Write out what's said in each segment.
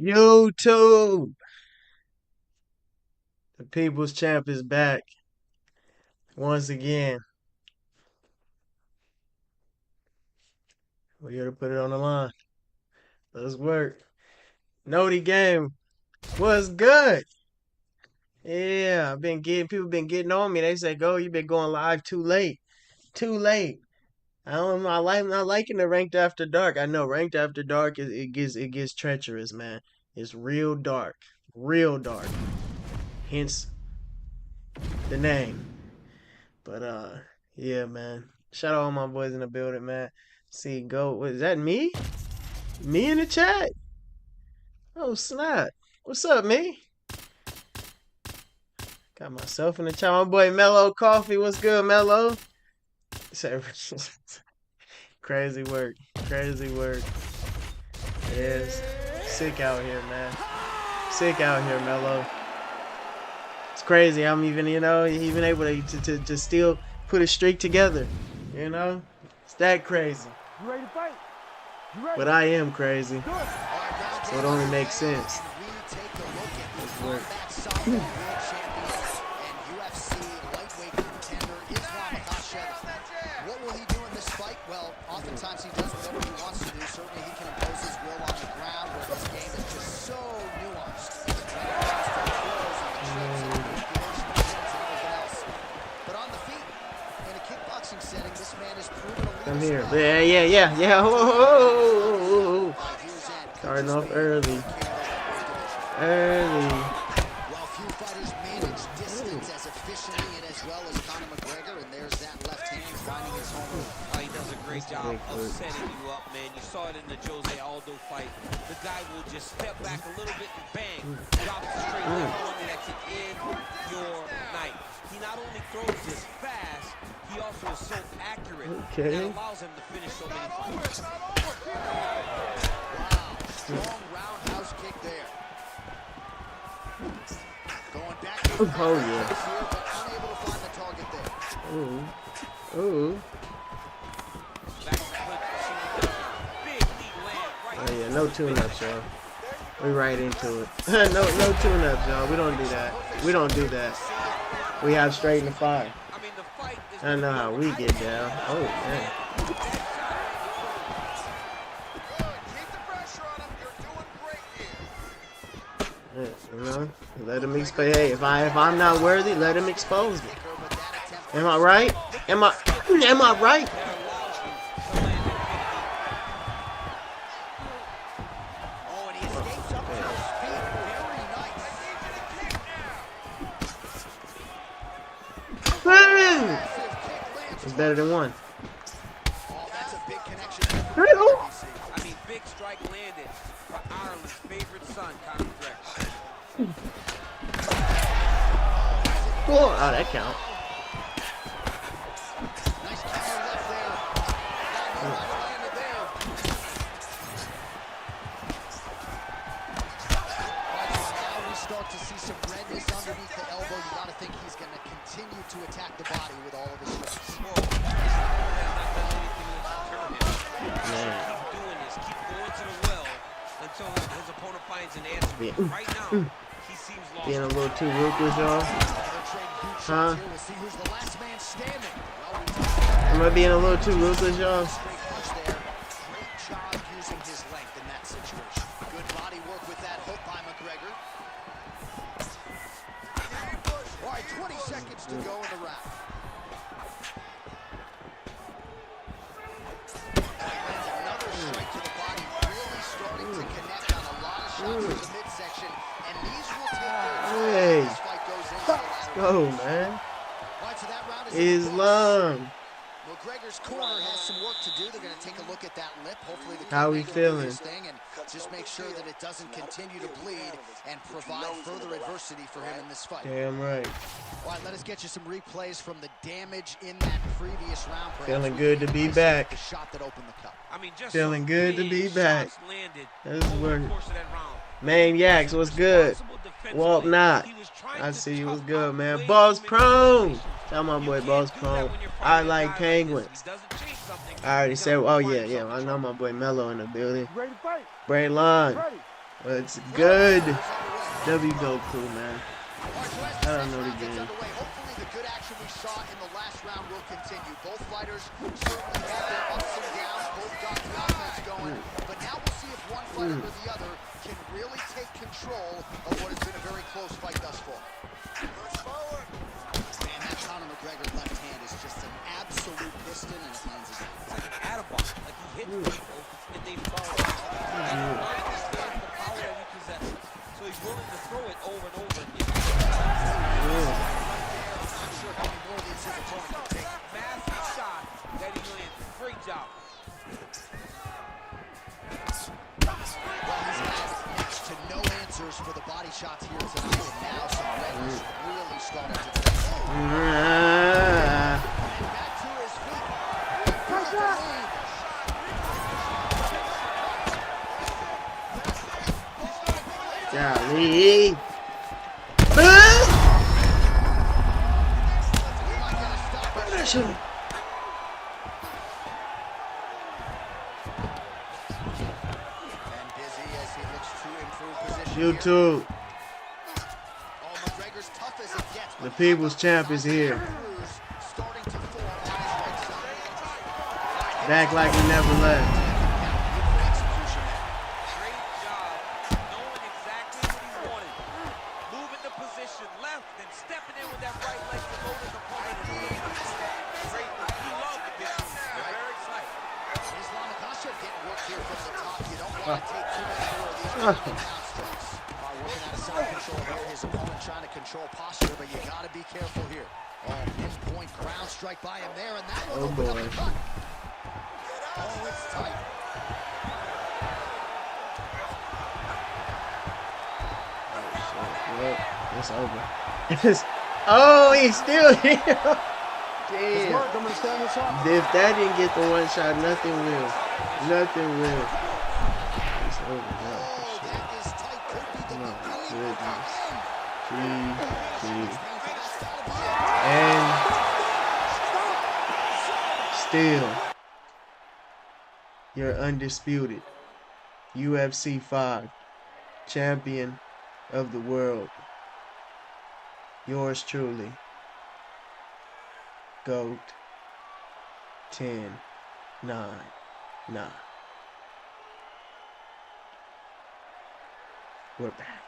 YouTube, the People's Champ is back once again. We're here to put it on the line. Let's work. Noti game was good. Yeah, I've been getting people been getting on me. They say, "Go, you've been going live too late, too late." I don't know. Not liking the ranked after dark. I know ranked after dark it gets treacherous, man. It's real dark. Hence the name. But yeah, man. Shout out all my boys in the building, man. See, go. Is that me? Me in the chat? Oh snap! What's up, me? Got myself in the chat. My boy Mellow Coffee. What's good, Mellow? Crazy work. Crazy work. It is sick out here, man. Sick out here, Mellow. It's crazy. I'm even, even able to still put a streak together. You know, it's that crazy. You ready to fight? But I am crazy. So it only makes sense. Let's work. What will he do in this fight? Well, oftentimes he does whatever he wants to do. Certainly he can impose his will on the ground where his game is just so nuanced. But on the feet, in a kickboxing setting, this man is proven a Come here. Yeah. Whoa. Starting off early. Well, few fighters manage distance as efficiently and as well as Conor McGregor, and there's that left hand finding his home. He does a great job of setting you up, man. You saw it in the Jose Aldo fight. The guy will just step back a little bit and bang, drop the straight left one that can end your night. He not only throws this fast, he also is so accurate that allows him to finish so many fights. Wow, strong roundhouse kick there. Going back to the Oh yeah. here, but unable to find the target there. Ooh. Oh yeah, no tune-ups, y'all. We right into it. no tune-ups, y'all. We don't do that. We have straight in the fire. I know how we get down. Oh man. Let him expose. Hey, if I'm not worthy, let him expose me. Am I right? Am I right? It's better than one. I mean, big strike landed for Ireland's favorite son, Conor McGregor. Oh, that count. Nice counter left there. Landed there. Now we start to see some redness underneath the elbow. You got to think he's going to continue to attack the body with all of his strikes. Keep doing this. Keep going to the well until his opponent finds an answer. Right now, he seems lost. Being a little too ruthless, y'all. Huh? Am I being a little too ruthless, y'all? Great job using his length in that situation. Good body work with that hook by McGregor. All right, 20 seconds to go in the round. Another strike to the body, really starting to connect on a lot of shots in the midsection, and these will take their time as this fight goes into the latter. Go, man. All right, so that round is Islam. McGregor's corner has some work to do. They're going to take a look at that lip. Hopefully the How we feeling? thing and just make sure that it doesn't continue to bleed and provide further adversity for him in this fight. Damn right. All right, let us get you some replays from the damage in that previous round. Feeling good to be back. The shot that opened the cup. I mean, just Feeling good to be back. This is Over work. the course of that round. Maniacs, what's good? Walk not. I see you was good, man. Boss Prone. Tell my boy Boss Prone. I like penguins. I already said, oh yeah. I know my boy Mello in the building. You ready to fight? Braylon. Ready. It's good. W Goku, man. I don't know the game. Hopefully the good action we saw in the last round will continue. Both fighters certainly had their ups and downs. Both got the offense going. But now we'll see if one fighter or the other can really take control of what has been a very close fight thus far. Man, that Conor McGregor left hand is just an absolute piston, and it lands his hand. It's like an atom bomb. Like he hits people and they fall down. He understands the power that he possesses. So he's willing to throw it over and over again. Massive shot that he lands. Great job. Well, he's had next to no answers for the body shots here tonight, and now some legs really starting to take hold. And back to his feet. Golly. YouTube. The people's champ is here. Back like he never left. Great job knowing exactly what he wanted. Moving the position left and stepping in with that right leg to load his opponent. Great. He loved the business. They're very excited. Islam Makhachev getting worked here from the top. You don't want to take too many more of these down strikes. Working out of side control here. His opponent trying to control posture, but you got to be careful here. Oh, pinpoint ground strike by him there, and that will open up the cut. Oh, it's tight. Well, it's over. Oh, he's still here. Damn. If that didn't get the one shot, nothing will. Nothing will. It's over now. Goodness. And still, you're undisputed UFC 5 champion of the world. Yours truly, GOAT 10-9-9. We're back.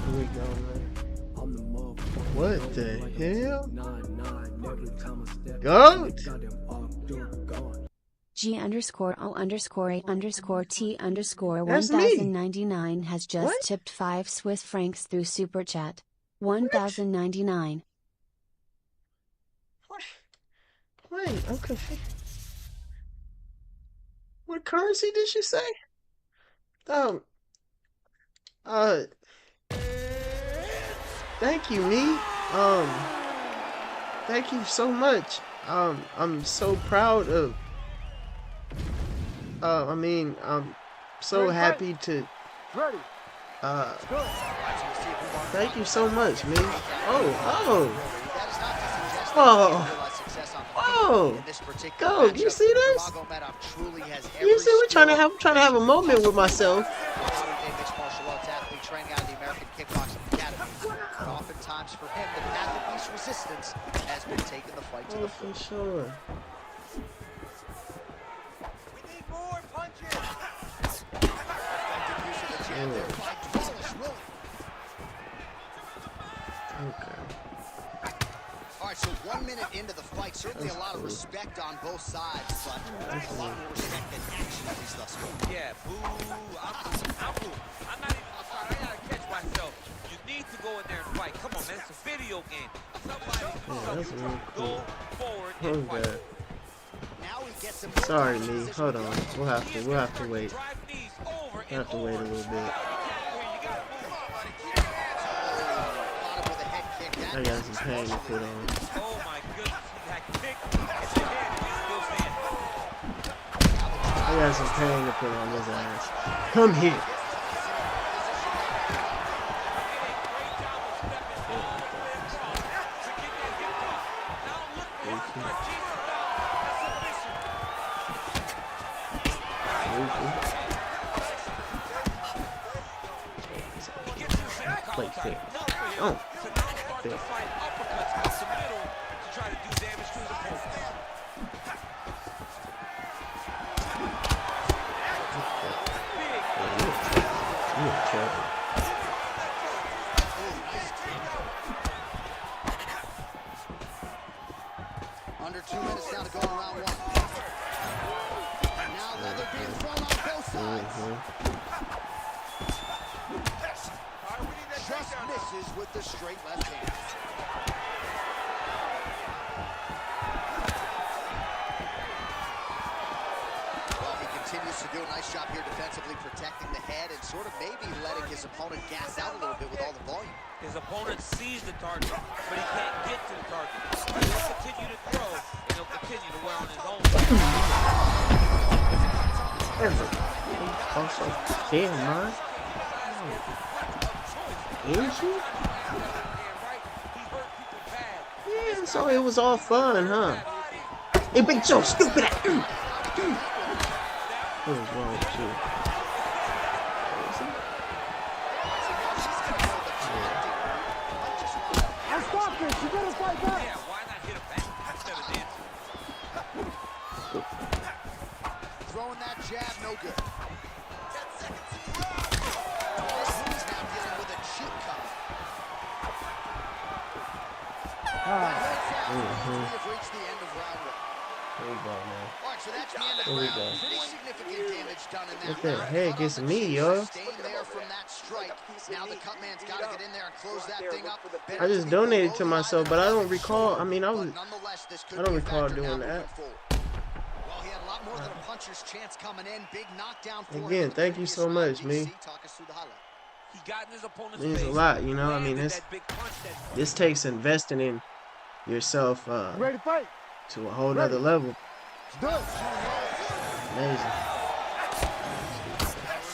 Here we go, man. What the hell? GOAT! G_O_A_T_1099 has just What? tipped 5 Swiss francs through Super Chat. 1099. Wait, I'm confused. What currency did she say? Um, thank you, me. Thank you so much. I'm so proud of, I'm so happy to thank you so much, man. Oh. Go, you see this? You see, we're trying to have a moment with myself. Oftentimes for him, the path of least resistance has been taking the fight to the for foot. sure. We need more punches. Effective use of the jab there by Wallace Willie. Okay. All right, so 1 minute into the fight, certainly a lot of respect on both sides, but a lot more respect than action, at least thus far. Yeah, boo. I'm boo. I'm not even, I'm sorry, I gotta catch myself. You need to go in there and fight. Come on, man, it's a video game. Somebody, That's really cool. go forward and fight. Now he gets him. Sorry, me. Hold on. We'll have to wait. We'll have to wait a little bit. I got some pain to put on. Oh my goodness, that kick in the head and he's still standing. I got some pain to put on his ass. Come here. Play fair. Oh. To fight uppercuts across the middle to try to do damage to his opponent. Under 2 minutes down to go in round one. And now leather being thrown on both sides. Just misses with the straight left hand. Well, he continues to do a nice job here defensively, protecting the head and sort of maybe letting his opponent gas out a little bit with all the volume. His opponent sees the target, but he can't get to the target. He'll continue to throw, and he'll continue to wear on his own. Also, damn, man. Is she? Yeah, so it was all fun, huh? It been so stupid. What was wrong with you? I'll stop this. You better fight back. Yeah, why not hit him back instead of dancing? Throwing that jab, no good. 10 seconds in the row. He's now dealing with a cheek cover. We've reached the end of round one. There you go, man. All right, so that's the end of There we round. go. Pretty significant damage done in Look that at that round. head gets me, yo. Staying there from that strike. Now the cut man's got to get in there and close that thing up. I just donated to myself, but I don't recall. I mean, I don't recall doing that. Well, he had a lot more than a puncher's chance coming in. Big knockdown for him. Again, thank you so much, me. Talk us through the highlight. He got in his opponent's Means a face, lot, you know. I mean, landed that big punch that this takes investing in yourself Ready to fight? to a whole nother level. Let's do it. Amazing.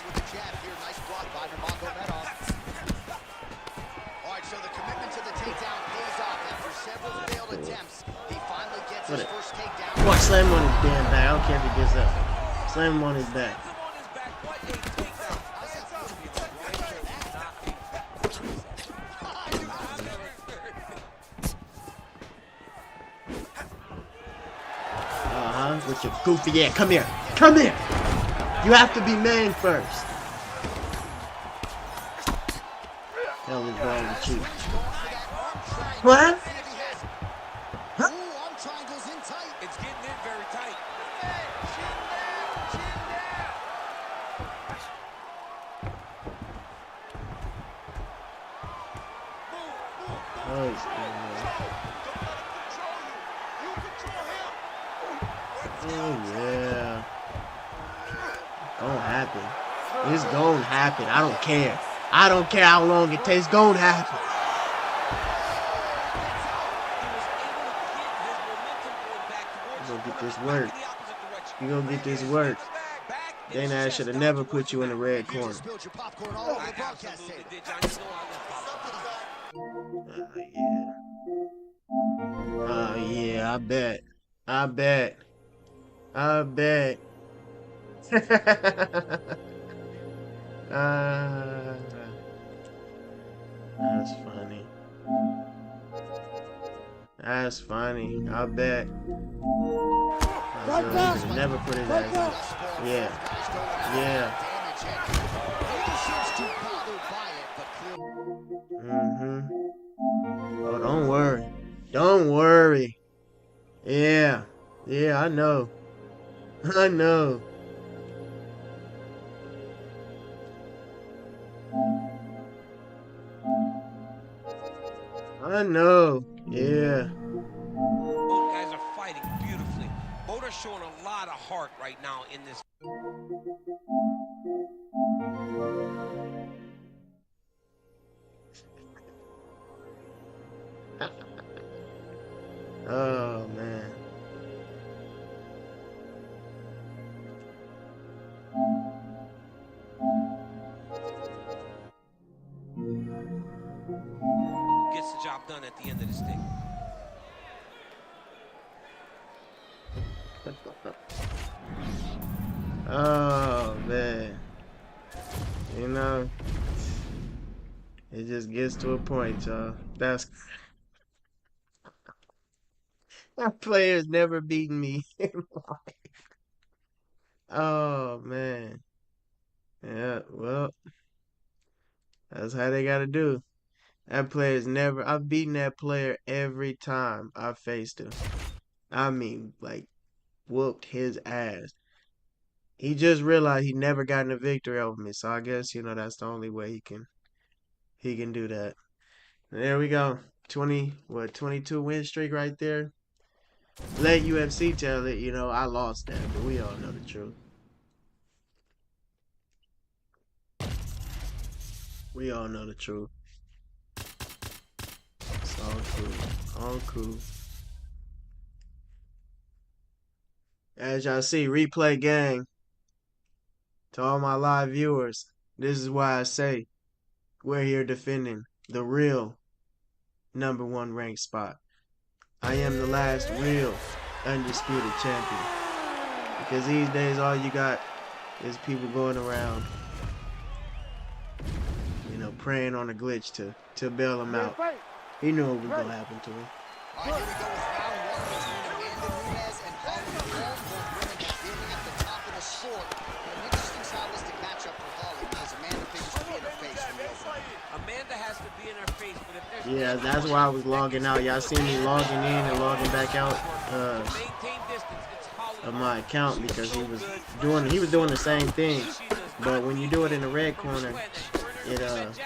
With the jab here, nice block by Nurmagomedov. All right, so the commitment to the takedown pays off after several failed attempts. He finally gets his first takedown. Watch, slam him on his damn back. I don't care if he gets up. Slam him on his back. on his back. What a takedown. With your goofy, yeah, come here. Come here. You have to be man first. Hell is wrong with you? What? Ooh, arm triangles in tight. It's getting in very tight. Oh yeah. Gonna happen. It's gonna happen. I don't care. I don't care how long it takes. Gonna happen. You're gonna get this work. You're gonna get this work. hit Dana his Ash should chest. have Now never you're put you in the working red You corner. just spilled your popcorn all over back. the I broadcast absolutely table. did, John. You know I love popcorn. Yeah, I bet. I bet. I bet. uh, that's funny. That's funny. I bet. He should have never put his ass in. Yeah. Yeah. Nobody seems too bothered by it, but clearly. Oh, don't worry. Don't worry. Yeah. Yeah, I know. I know. I know. Yeah. Both guys are fighting beautifully. Both are showing a lot of heart right now in this. Oh, man. Gets the job done at the end of this thing. Oh, man. You know, it just gets to a point, y'all. That's my player's never beaten me. Oh, man. Yeah, well, that's how they gotta do. That player's never, I've beaten that player every time I faced him. I mean, like, whooped his ass. He just realized he never gotten a victory over me, so I guess, that's the only way he can do that. There we go. 22 win streak right there. Let UFC tell it, I lost that, but we all know the truth. We all know the truth. It's all cool. All cool. As y'all see, replay gang. To all my live viewers, this is why I say we're here defending the real #1 ranked spot. I am the last real undisputed champion. Because these days all you got is people going around, praying on a glitch to bail him out. He knew what was gonna happen to him. All right, here we go with round one between Amanda Nunes and Holly Holm. Both women have been at the top of the sport. An interesting stylistic matchup for Holly because Amanda figures to be in her face from the opening. Amanda has to be in her face, but if there's Yeah, that's why I was logging out. Y'all see me logging in and logging back out maintain distance, it's Holly of my account because he was doing the same thing. But when you do it in the red corner, it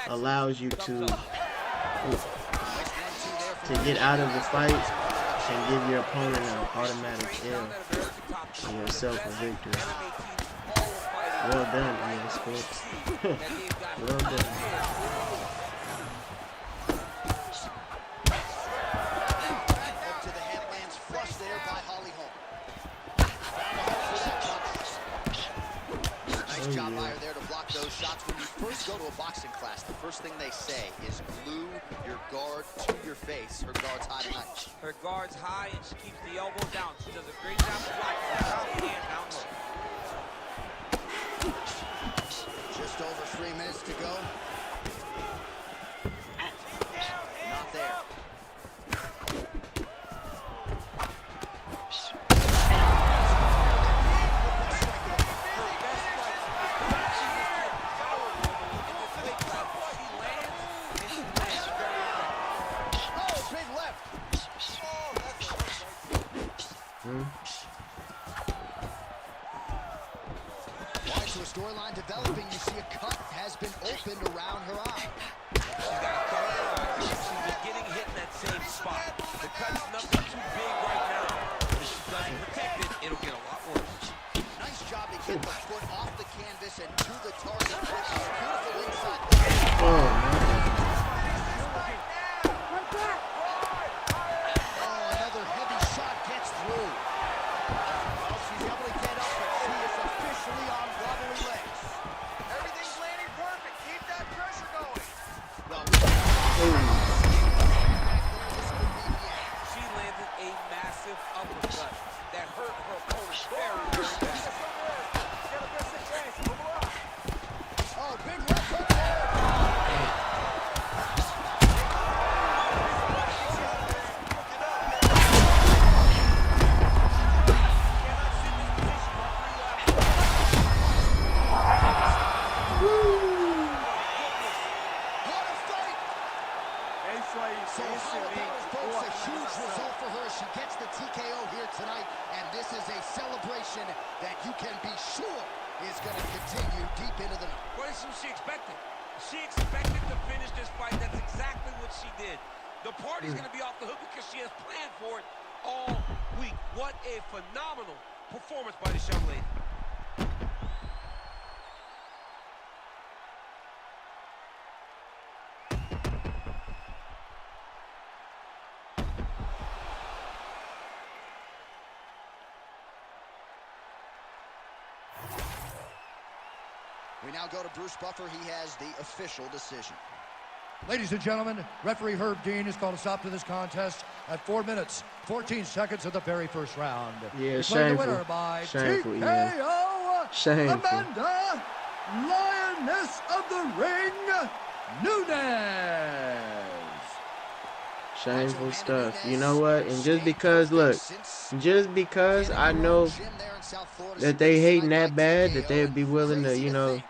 allows you to get out of the fight and give your opponent an automatic L and yourself a victory. Well done, EA Sports. Well done. Up to the headlands, flush there by Holly Holm. Found a hook for that punch. Nice job by her there to block those shots. When you first go to a boxing class, the first thing they say is glue your guard to your face. Her guard's high tonight. Her guard's high and she keeps the elbow down. She does a great job of blocking the top and down low. Just over 3 minutes to go. Not there. Oh, big left. Wide to a storyline developing. You see a cut has been opened around her eye. She's got a cut in her eye. She's been getting hit in that same spot. The cut's nothing too big right now. But if she doesn't protect it, it'll get a lot worse. Nice job to get the foot off the canvas and to the target. Beautiful inside. Oh, man. Oh, another heavy shot gets through. Well, she's able to get up, but she is officially on level Very, very bad. Oh, big left hook there. What a fight! So how about it, folks? A huge result for her. She gets the TKO here tonight, and this is a celebration that you can be sure is going to continue deep into the night. What is she expected? She expected to finish this fight. That's exactly what she did. The party's going to be off the hook because she has planned for it all week. What a phenomenal performance by this young lady. We now go to Bruce Buffer. He has the official decision. Ladies and gentlemen, referee Herb Dean has called a stop to this contest at 4 minutes, 14 seconds of the very first round. Yeah, Declaring the shameful. winner by Shameful, TKO, yeah. Shameful. Amanda, Lioness of the Ring, Nunes. Shameful stuff. You know what? And just because, look, just because I know that they hating that bad, that they'd be willing to, you know,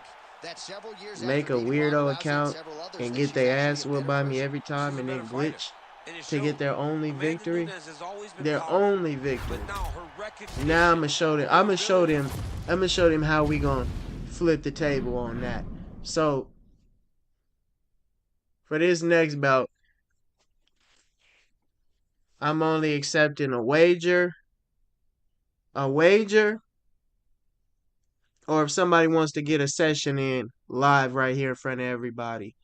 make a weirdo account and get their ass whooped by me every time and then glitch to get their only victory. Their only victory. Now I'm gonna show them. I'm gonna show them how we gonna flip the table on that. So for this next bout, I'm only accepting a wager, or if somebody wants to get a session in live right here in front of everybody.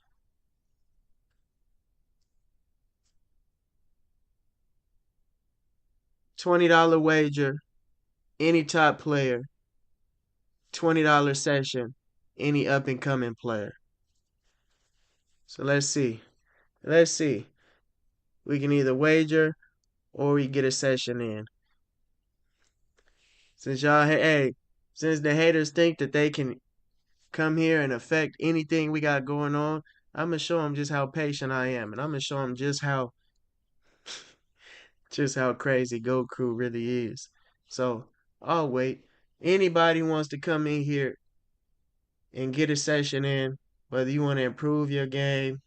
$20 wager, any top player. $20 session, any up and coming player. So let's see. Let's see. We can either wager or we get a session in. Since since the haters think that they can come here and affect anything we got going on, I'm gonna show them just how patient I am, and I'm gonna show them just how crazy Goku really is. So I'll wait. Anybody wants to come in here and get a session in, whether you want to improve your game,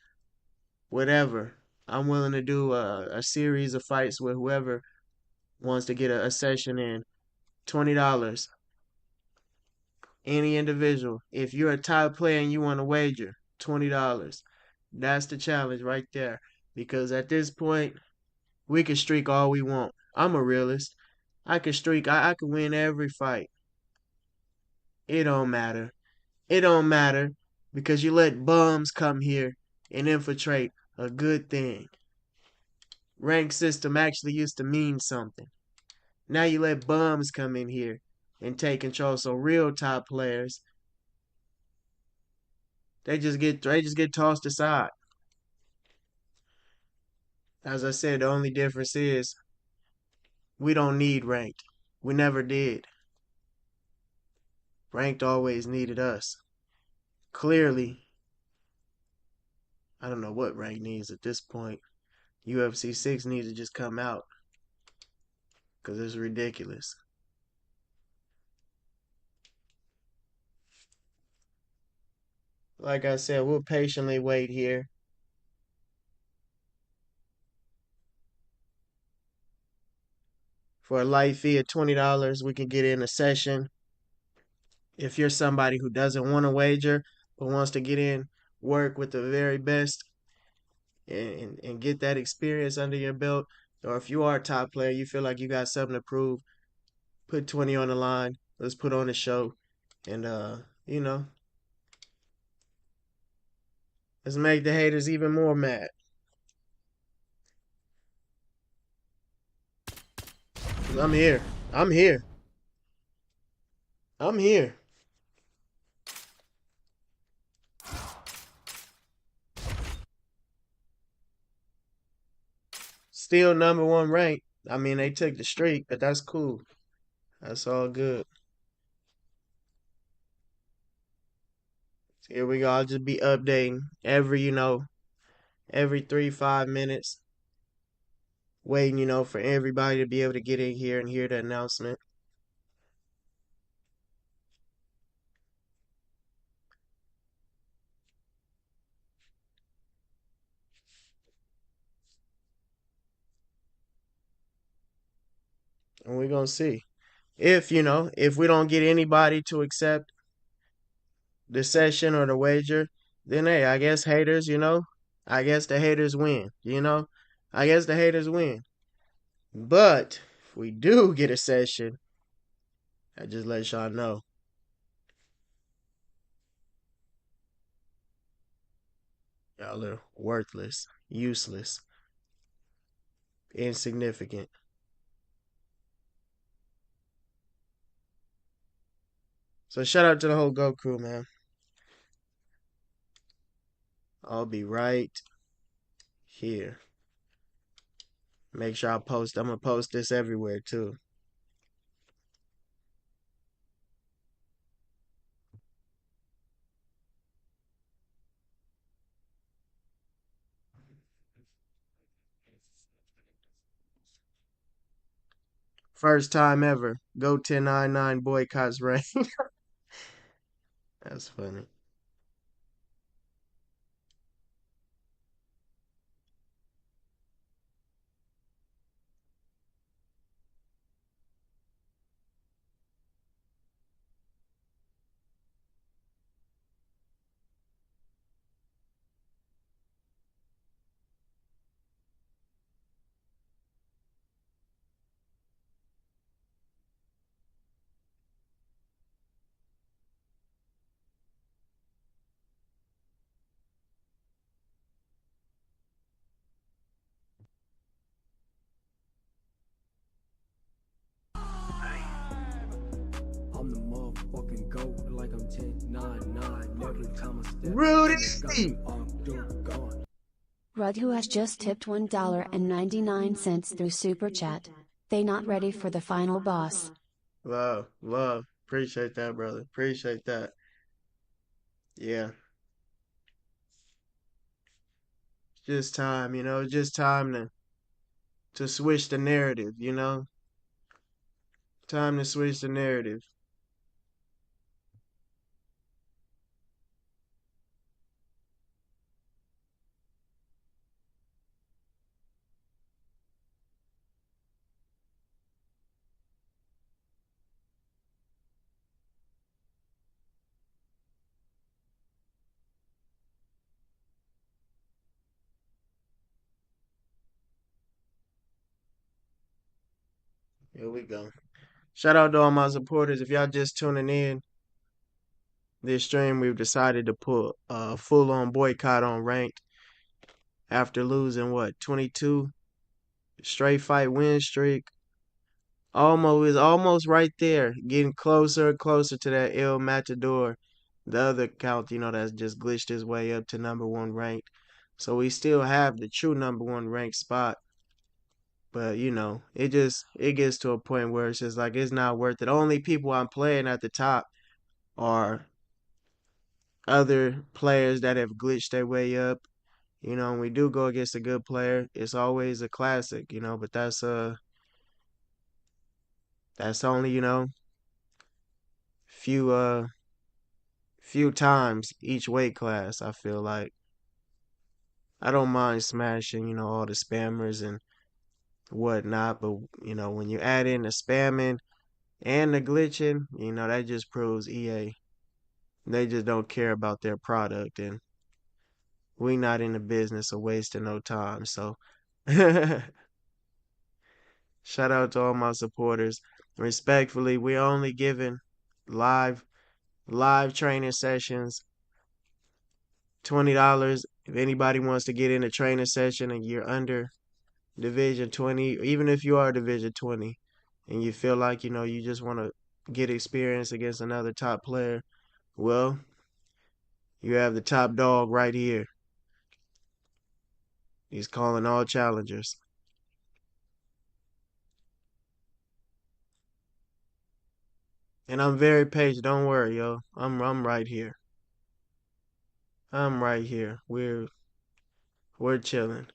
whatever. I'm willing to do a series of fights with whoever wants to get a session in. $20. Any individual. If you're a top player and you want to wager, $20. That's the challenge right there. Because at this point, we can streak all we want. I'm a realist. I can streak. I can win every fight. It don't matter. It don't matter because you let bums come here and infiltrate a good thing. Rank system actually used to mean something. Now you let bums come in here and take control. So real top players, they just get tossed aside. As I said, the only difference is we don't need ranked. We never did. Ranked always needed us. Clearly, I don't know what ranked needs at this point. UFC 6 needs to just come out because it's ridiculous. Like I said, we'll patiently wait here. For a light fee of $20, we can get in a session. If you're somebody who doesn't want to wager but wants to get in, work with the very best and get that experience under your belt, or if you are a top player, you feel like you got something to prove, put 20 on the line. Let's put on a show. And you know, let's make the haters even more mad. I'm here. I'm here. I'm here. Still #1 ranked. I mean, they took the streak, but that's cool. That's all good. Here we go. I'll just be updating every 3-5 minutes, waiting, for everybody to be able to get in here and hear the announcement. And we're gonna see. If we don't get anybody to accept the session or the wager, then hey, I guess haters, I guess the haters win. I guess the haters win. But if we do get a session, I just let y'all know. Y'all are worthless, useless, insignificant. So shout out to the whole Go crew, man. I'll be right here. Make sure I post. I'm gonna post this everywhere too. First time ever. Go 1099 boycotts rain. That's funny. I'm the motherfucking GOAT like I'm 1099. Every time I step Rudy! Rud, who has just tipped $1.99 through Super Chat. They not ready for the final boss. Love, love. Appreciate that, brother. Appreciate that. Yeah. Just time, just time to switch the narrative. Time to switch the narrative. Here we go. Shout out to all my supporters. If y'all just tuning in this stream, we've decided to put a full on boycott on ranked after losing 22 straight fight win streak. Almost right there, getting closer and closer to that El Matador, the other count, that's just glitched his way up to number one ranked. So we still have the true number one ranked spot. But it gets to a point where it's just like it's not worth it. Only people I'm playing at the top are other players that have glitched their way up. When we do go against a good player, it's always a classic, but that's only, few few times each weight class, I feel like. I don't mind smashing, all the spammers and whatnot, but when you add in the spamming and the glitching, that just proves EA. They just don't care about their product, and we not in the business of wasting no time. So shout out to all my supporters. Respectfully, we're only giving live training sessions $20. If anybody wants to get in a training session and you're under Division 20, even if you are Division 20 and you feel like, you just want to get experience against another top player, well, you have the top dog right here. He's calling all challengers. And I'm very patient. Don't worry, yo. I'm right here. I'm right here. We're chilling.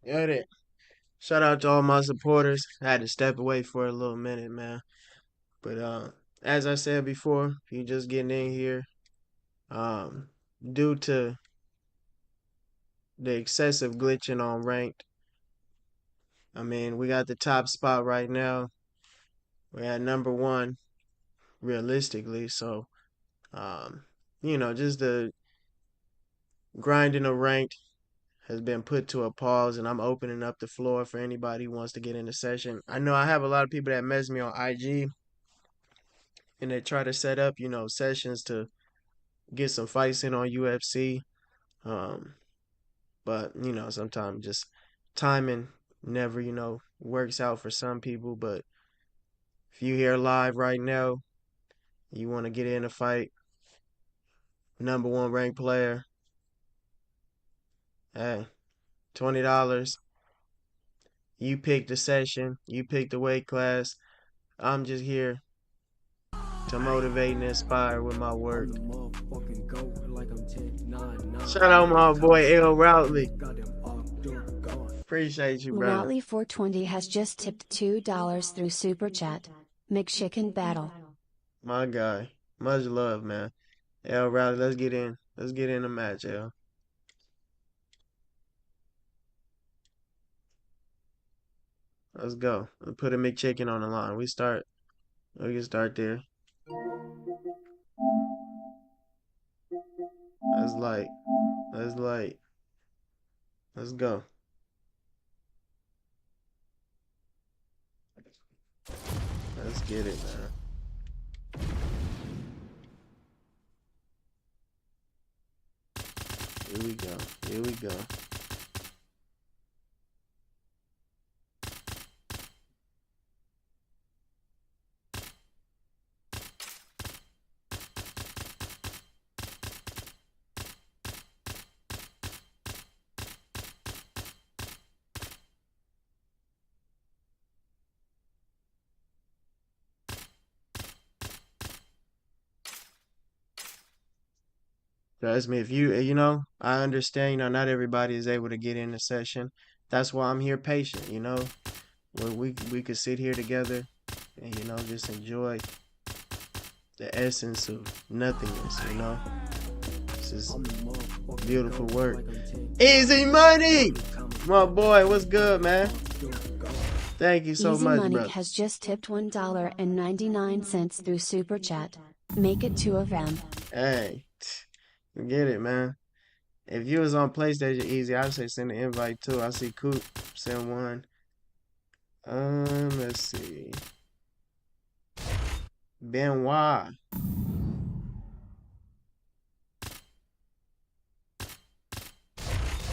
Got it. Shout out to all my supporters. I had to step away for a little minute, man. But as I said before, if you just getting in here, um, due to the excessive glitching on ranked, I mean, we got the top spot right now. We're at number one, realistically. So, um, just the grinding of ranked has been put to a pause, and I'm opening up the floor for anybody who wants to get in the session. I know I have a lot of people that message me on IG, and they try to set up, sessions to get some fights in on UFC. Um, but sometimes just timing never, works out for some people. But if you here live right now, you want to get in a fight, number one ranked player, hey, $20. You pick the session, you pick the weight class. I'm just here to motivate and inspire with my work. I'm the motherfucking GOAT like I'm 10, 9, 9. Shout out my boy L. Routley. Goddamn Octo God. Appreciate you, brother. Routley 420 has just tipped $2 through Super Chat. McChicken Battle. My guy. Much love, man. L. Routley, let's get in. Let's get in the match, L. Let's go. Let's put a McChicken on the line. We can start there. That's light. That's light. Let's go. Let's get it, man. Here we go. Here we go. Trust me, if I understand, not everybody is able to get in the session. That's why I'm here patient, where we could sit here together and, just enjoy the essence of nothingness, This is beautiful work. Easy Money! My boy, what's good, man? Thank you so Easy much, Money brother. has just tipped $1.99 through Super Chat. Make it 2 of them. Hey, get it, man. If you was on PlayStation Easy, I'd say send an invite too. I see Coop send one. Let's see. Benoit.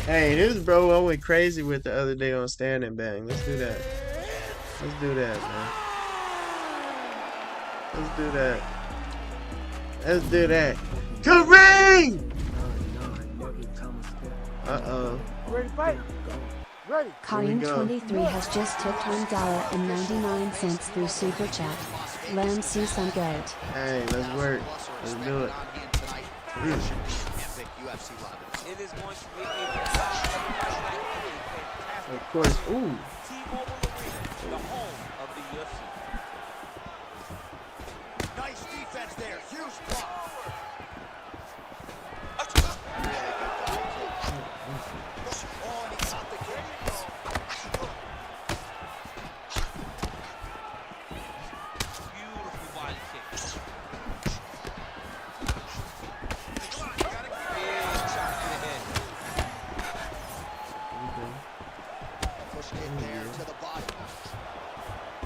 Hey, this bro went crazy with the other day on Stand and Bang. Let's do that. Let's do that, man. Let's do that. Let's do that. Kareem! Uh-oh. Ready to fight? Ready. Kareem go. 23 has just tipped $1.99 through Super Chat. Let him see some good. Hey, let's work. Let's do it. It is going to be a fantastic Of course. Ooh. T-Mobile Arena, the home of the UFC. Nice defense there. Huge block. Oh, and he caught the kick. Beautiful body kick. Big shot to the head. Pushing it there to the body.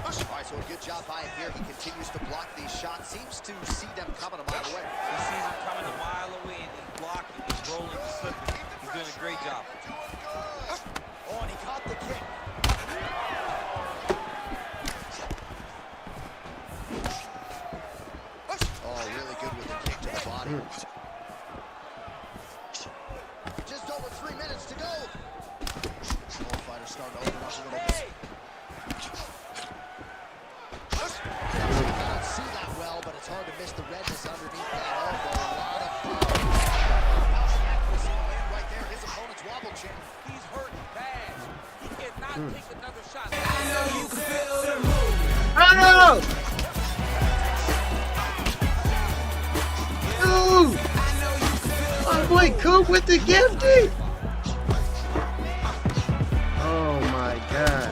All right, so a good job by him here. He continues to block these shots. Seems to see them coming a mile away. He sees him coming a mile away and he's blocking, he's rolling, he's slipping. He's doing a great job. Oh, and he caught the kick. Oh, really good with the kick to the body. Just over 3 minutes to go. Both fighters starting to open up a little bit. I don't see that well, but it's hard to miss the redness underneath that elbow. A lot of power. How's the accuracy to land right there? His opponent's wobble chin. He's hurting bad. He take another shot. Oh! Ooh! My boy Coop with the gifted! Oh my god.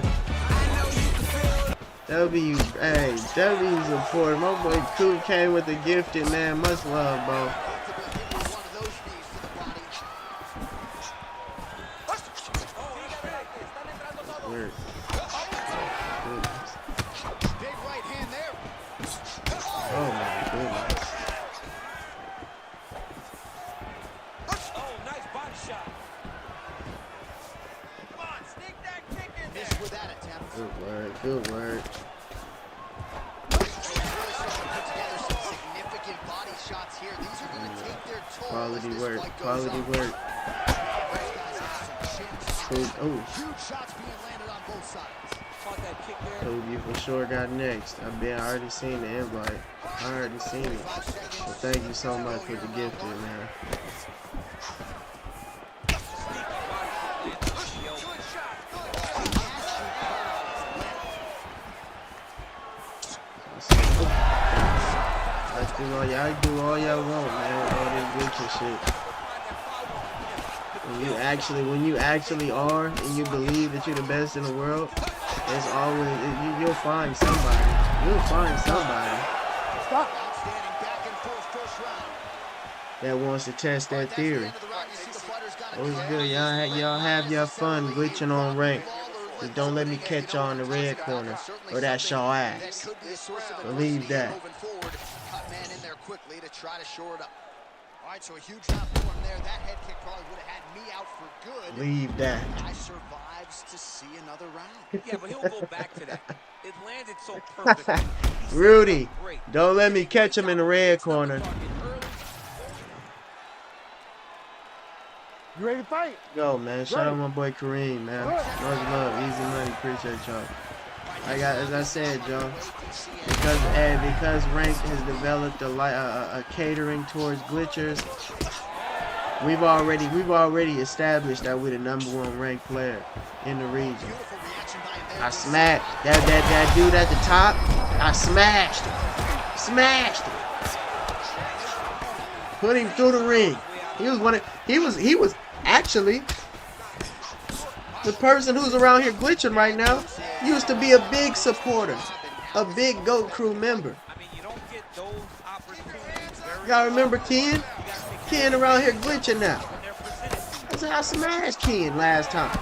W support. My boy Coop came with the gifted, man. Much love, bro. Weird. Big right hand there. Oh my goodness. Oh, nice body shot. Come on, sneak that kick in there. Missed with that attempt. Good word, good word. Really starting to put together some significant body shots here. These are going to take their toll. Quality as this work, fight goes quality on. work. Those guys have some chins. Oh, Huge shots being landed on both sides. Caught that kick there. Kobe, you for sure got next. I already seen the invite. I already seen it. So thank you so much for the gifted, man. Let's do all y'all y'all want, man, with all this glitching shit. When you actually are and you believe that you're the best in the world, it's always you'll find somebody. You'll find somebody Stop. Outstanding back and forth first round. that wants to test that That's the theory. end of the round. You see the fighters got Oh, it's good. Y'all have your fun glitching on rank. Just don't let me catch y'all in the red corner, or that's your ass. Believe that. Moving forward, cut man in there quickly to try to shore it up. All right, so a huge round for him there. That head kick probably would have had me out for good. Believe that. Guy survives to see another round. Yeah, but he'll go back to that. It landed so perfectly. Rudy, don't let me catch him in the red corner. You ready to fight? Go, man. Shout out my boy Kareem, man. Much love. Easy money. Appreciate y'all. As I said, Joe, because Rank has developed a catering towards glitchers, we've already established that we're the #1 ranked player in the region. I smacked that dude at the top. I smashed him. Put him through the ring. He was actually the person who's around here glitching right now. Used to be a big supporter, a big GOAT crew member. I mean, you don't get those opportunities very Y'all remember Ken? Ken around here glitching now. when they're presented. That's how I smashed Ken last time.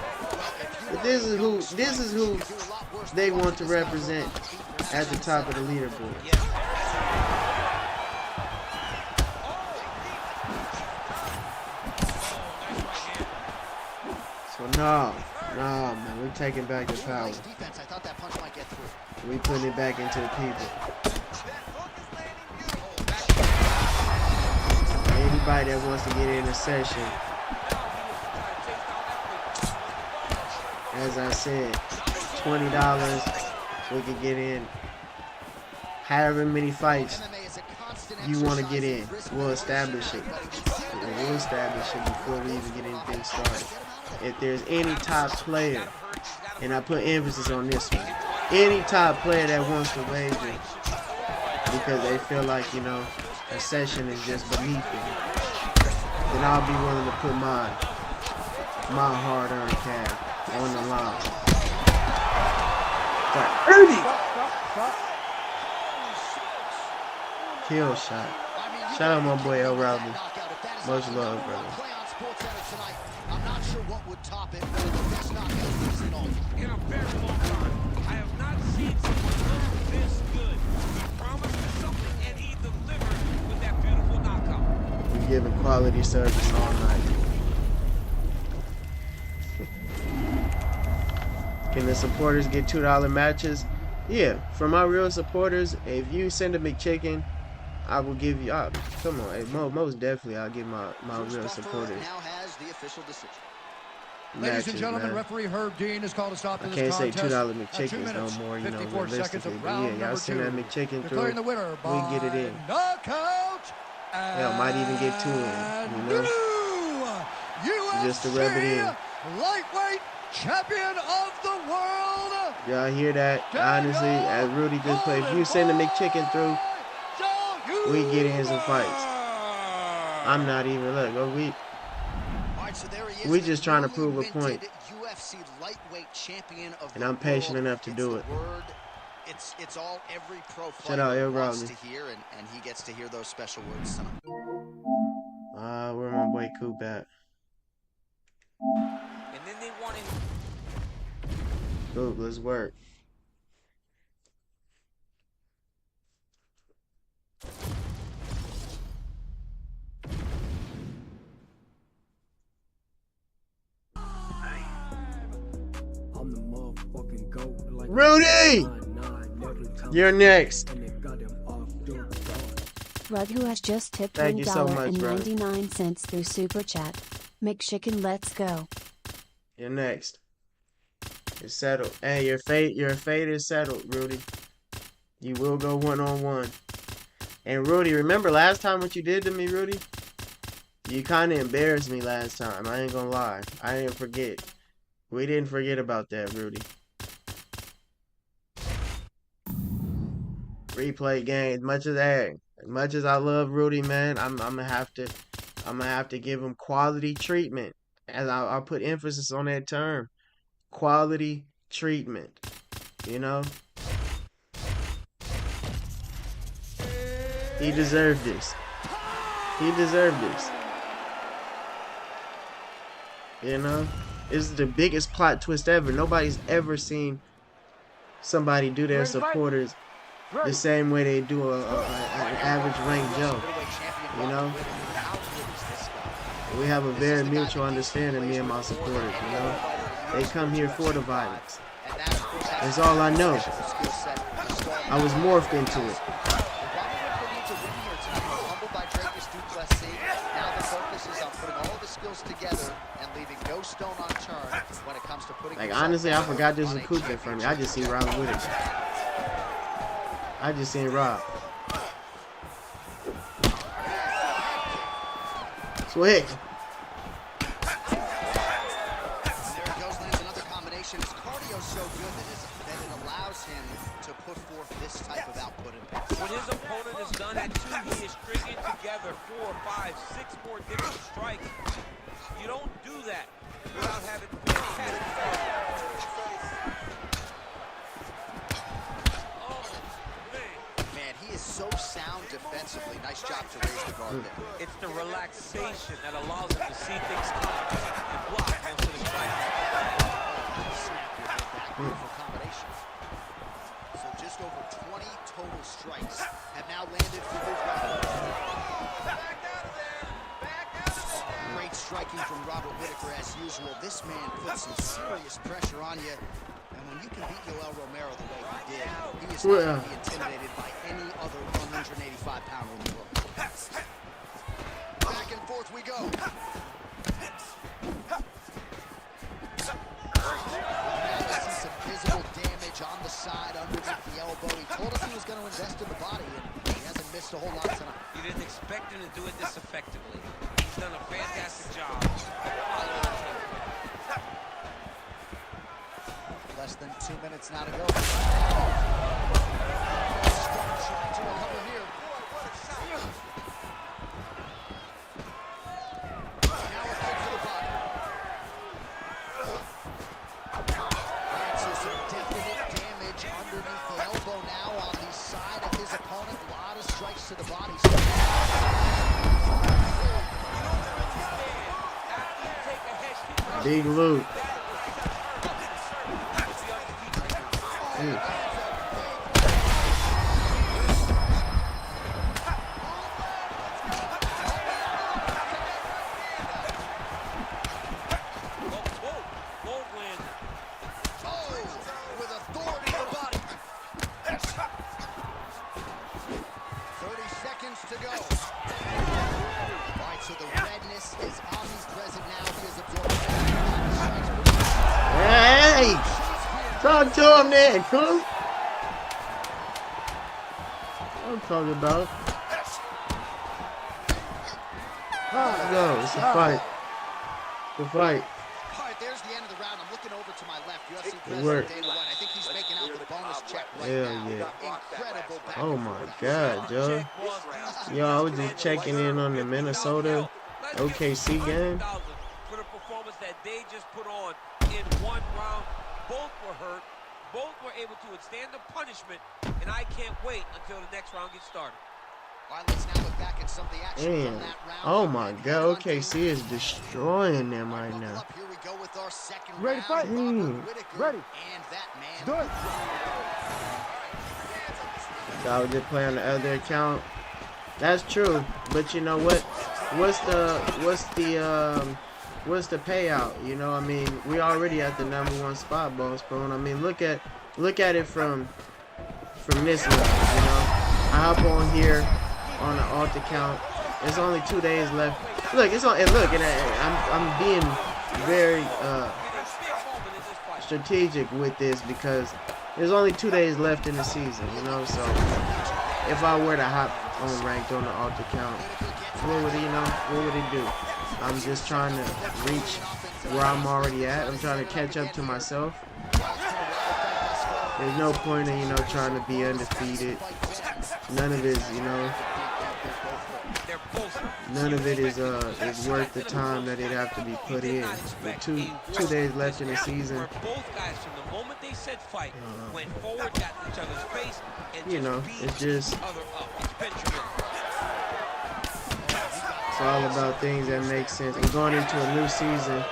But this is who they want to represent at the top of the leaderboard. So no, man, we're taking back the power. Defense, I thought that punch might get through. We putting it back into the people. Anybody that wants to get in a session, as I said, $20, we can get in however many fights you want to get in. We'll establish it. We'll establish it before we even get anything started. If there's any top player, and I put emphasis on this one, any top player that wants to wager because they feel like, a session is just beneath them, then I'll be willing to put my hard-earned cash on the line. But kill shot. Shout out my boy El Rowdy. Much love, brother. I'm not sure what would top it, but the best knockout we've seen all year. In a very long time, I have not seen someone look this good. He promised us something, and he delivered with that beautiful knockout. We're giving quality service all night. Can the supporters get $2 matches? Yeah, for my real supporters, if you send a McChicken, I will give you. Come on, hey, most definitely, I'll give my real supporters. Now has the official decision. Ladies and Matches, gentlemen, man. referee Herb Dean has called a stop to I this can't say contest. $2 At 2 McChickens no minutes, more, 54 seconds realistically. of But round yeah, y'all number send 2. that McChicken Declaring the through. winner We by get it in. knockout. Hell, might even get 2 in, New UFC just to rub it in. lightweight champion of the world. Y'all hear that? Honestly, as Rudy just played, if you send the McChicken through, we get in some fights. I'm not even, look, we just trying to prove a point. UFC lightweight champion of And I'm patient enough to do it. It's all every pro Shout out fighter El wants Rodney. to hear, and he gets to hear those special words tonight. Where my boy Coop at? And then they wanted. Coop, let's work. I'm the motherfucking GOAT. Like Rudy! You're next. Rud, who has just tipped Thank you so much, brother. $1.99 through Super Chat. McChicken, let's go. You're next. It's settled. Hey, your fate is settled, Rudy. You will go one-on-one. And Rudy, remember last time what you did to me, Rudy? You kind of embarrassed me last time. I ain't gonna lie. I didn't forget. We didn't forget about that, Rudy. Replay game. As much as I love Rudy, man, I'm gonna have to give him quality treatment. And I'll put emphasis on that term. Quality treatment. You know? He deserved this. He deserved this. You know? It's the biggest plot twist ever. Nobody's ever seen somebody do their supporters the same way they do an average ranked Joe. You know? We have a very mutual understanding, me and my supporters, you know? They come here for the violence. That's all I know. I was morphed into it. Like, honestly, I forgot there's a Coop in front of me. I just see Rob with it. I just seen Rob. Switch. There he goes, lands another combination. His cardio's so good that it allows him to put forth this type of output. When his opponent is done at 2, he is stringing together 4, 5, 6 more different strikes. You don't do that without having fantastic cardio. Man, he is so sound defensively. Nice job to raise the guard there. It's the relaxation that allows him to see things coming and block most of the strikes. Beautiful combination. So just over 20 total strikes have now landed for Robert. Great striking from Robert Whitaker as usual. This man puts some serious pressure on you. And when you can beat Yoel Romero the way he did, he is not going to be intimidated by any other 185-pounder in the world. Back and forth we go. Some visible damage on the side underneath the elbow. He told us he was going to invest in the body, and he hasn't missed a whole lot tonight. You didn't expect him to do it this effectively. He's done a fantastic job. Less than 2 minutes now to go. Trying to recover here. Now a kick to the body. Alright, so some definite damage underneath the elbow now on the side of his opponent. A lot of strikes to the body. Big loot. With authority to the body. 30 seconds to go. All right, so the redness is omnipresent now. He is absorbing. Hey! Talk to him then, Coop. I'm talking about. Let's go. It's a fight. The fight. All right, right, there's the end of the round. I'm looking over to my left. UFC Good work. President Dana White. I think he's making out the bonus check right Hell now. yeah. Incredible back Oh and my forth. God, Joe. Yo, I was just checking in on the Minnesota OKC game. For the performance that they just put on in one round. Both were hurt. Both were able to withstand the punishment, and I can't wait until the next round gets started. All right, let's now look back at some of the action from Damn. that round. Oh my God, OKC is destroying them right now. Here we go with our second Ready to fight? Damn. Ready. And that man. Do it. So I was just playing on the other account. That's true, but you know what? What's the payout? You know, I mean, we already at the #1 spot, Bone Spoon. I mean, look at it from this level. You know, I hop on here on the alt account. It's only 2 days left. Look, it's on. And look, and I'm being very strategic with this because there's only 2 days left in the season. You know, so if I were to hop on ranked on the alt account, what would it do? I'm just trying to reach where I'm already at. I'm trying to catch up to myself. There's no point in, trying to be undefeated. None of it is, none of it is worth the time that it have to be put in. With two days left in the season, Both guys from the moment they said fight went forward, got in each other's face, and it's just each other up. It's been tremendous. it's all about things that make sense. And going into a new season,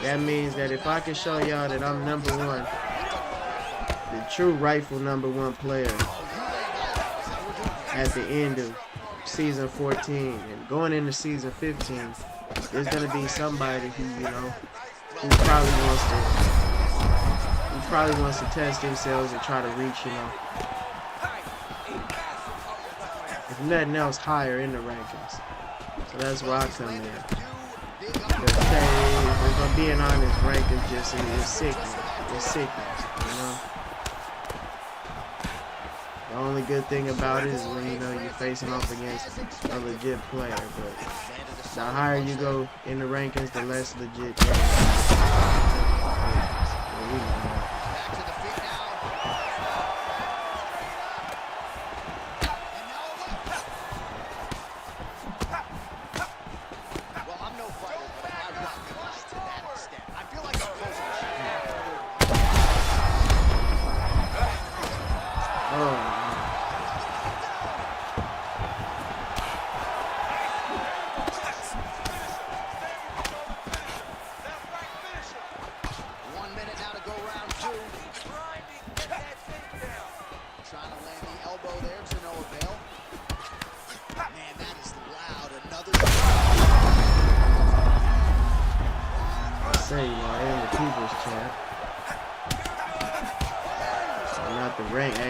that means that if I can show y'all that I'm #1, the true rightful #1 player at the end of season 14 and going into season 15, there's gonna be somebody who probably wants to test themselves and try to reach, if nothing else, higher in the rankings. So that's where I come in. Because if I'm being honest, rank is just it's sickening. It's sickening, The only good thing about it is when you're facing off against a legit player. But the higher you go in the rankings, the less legit.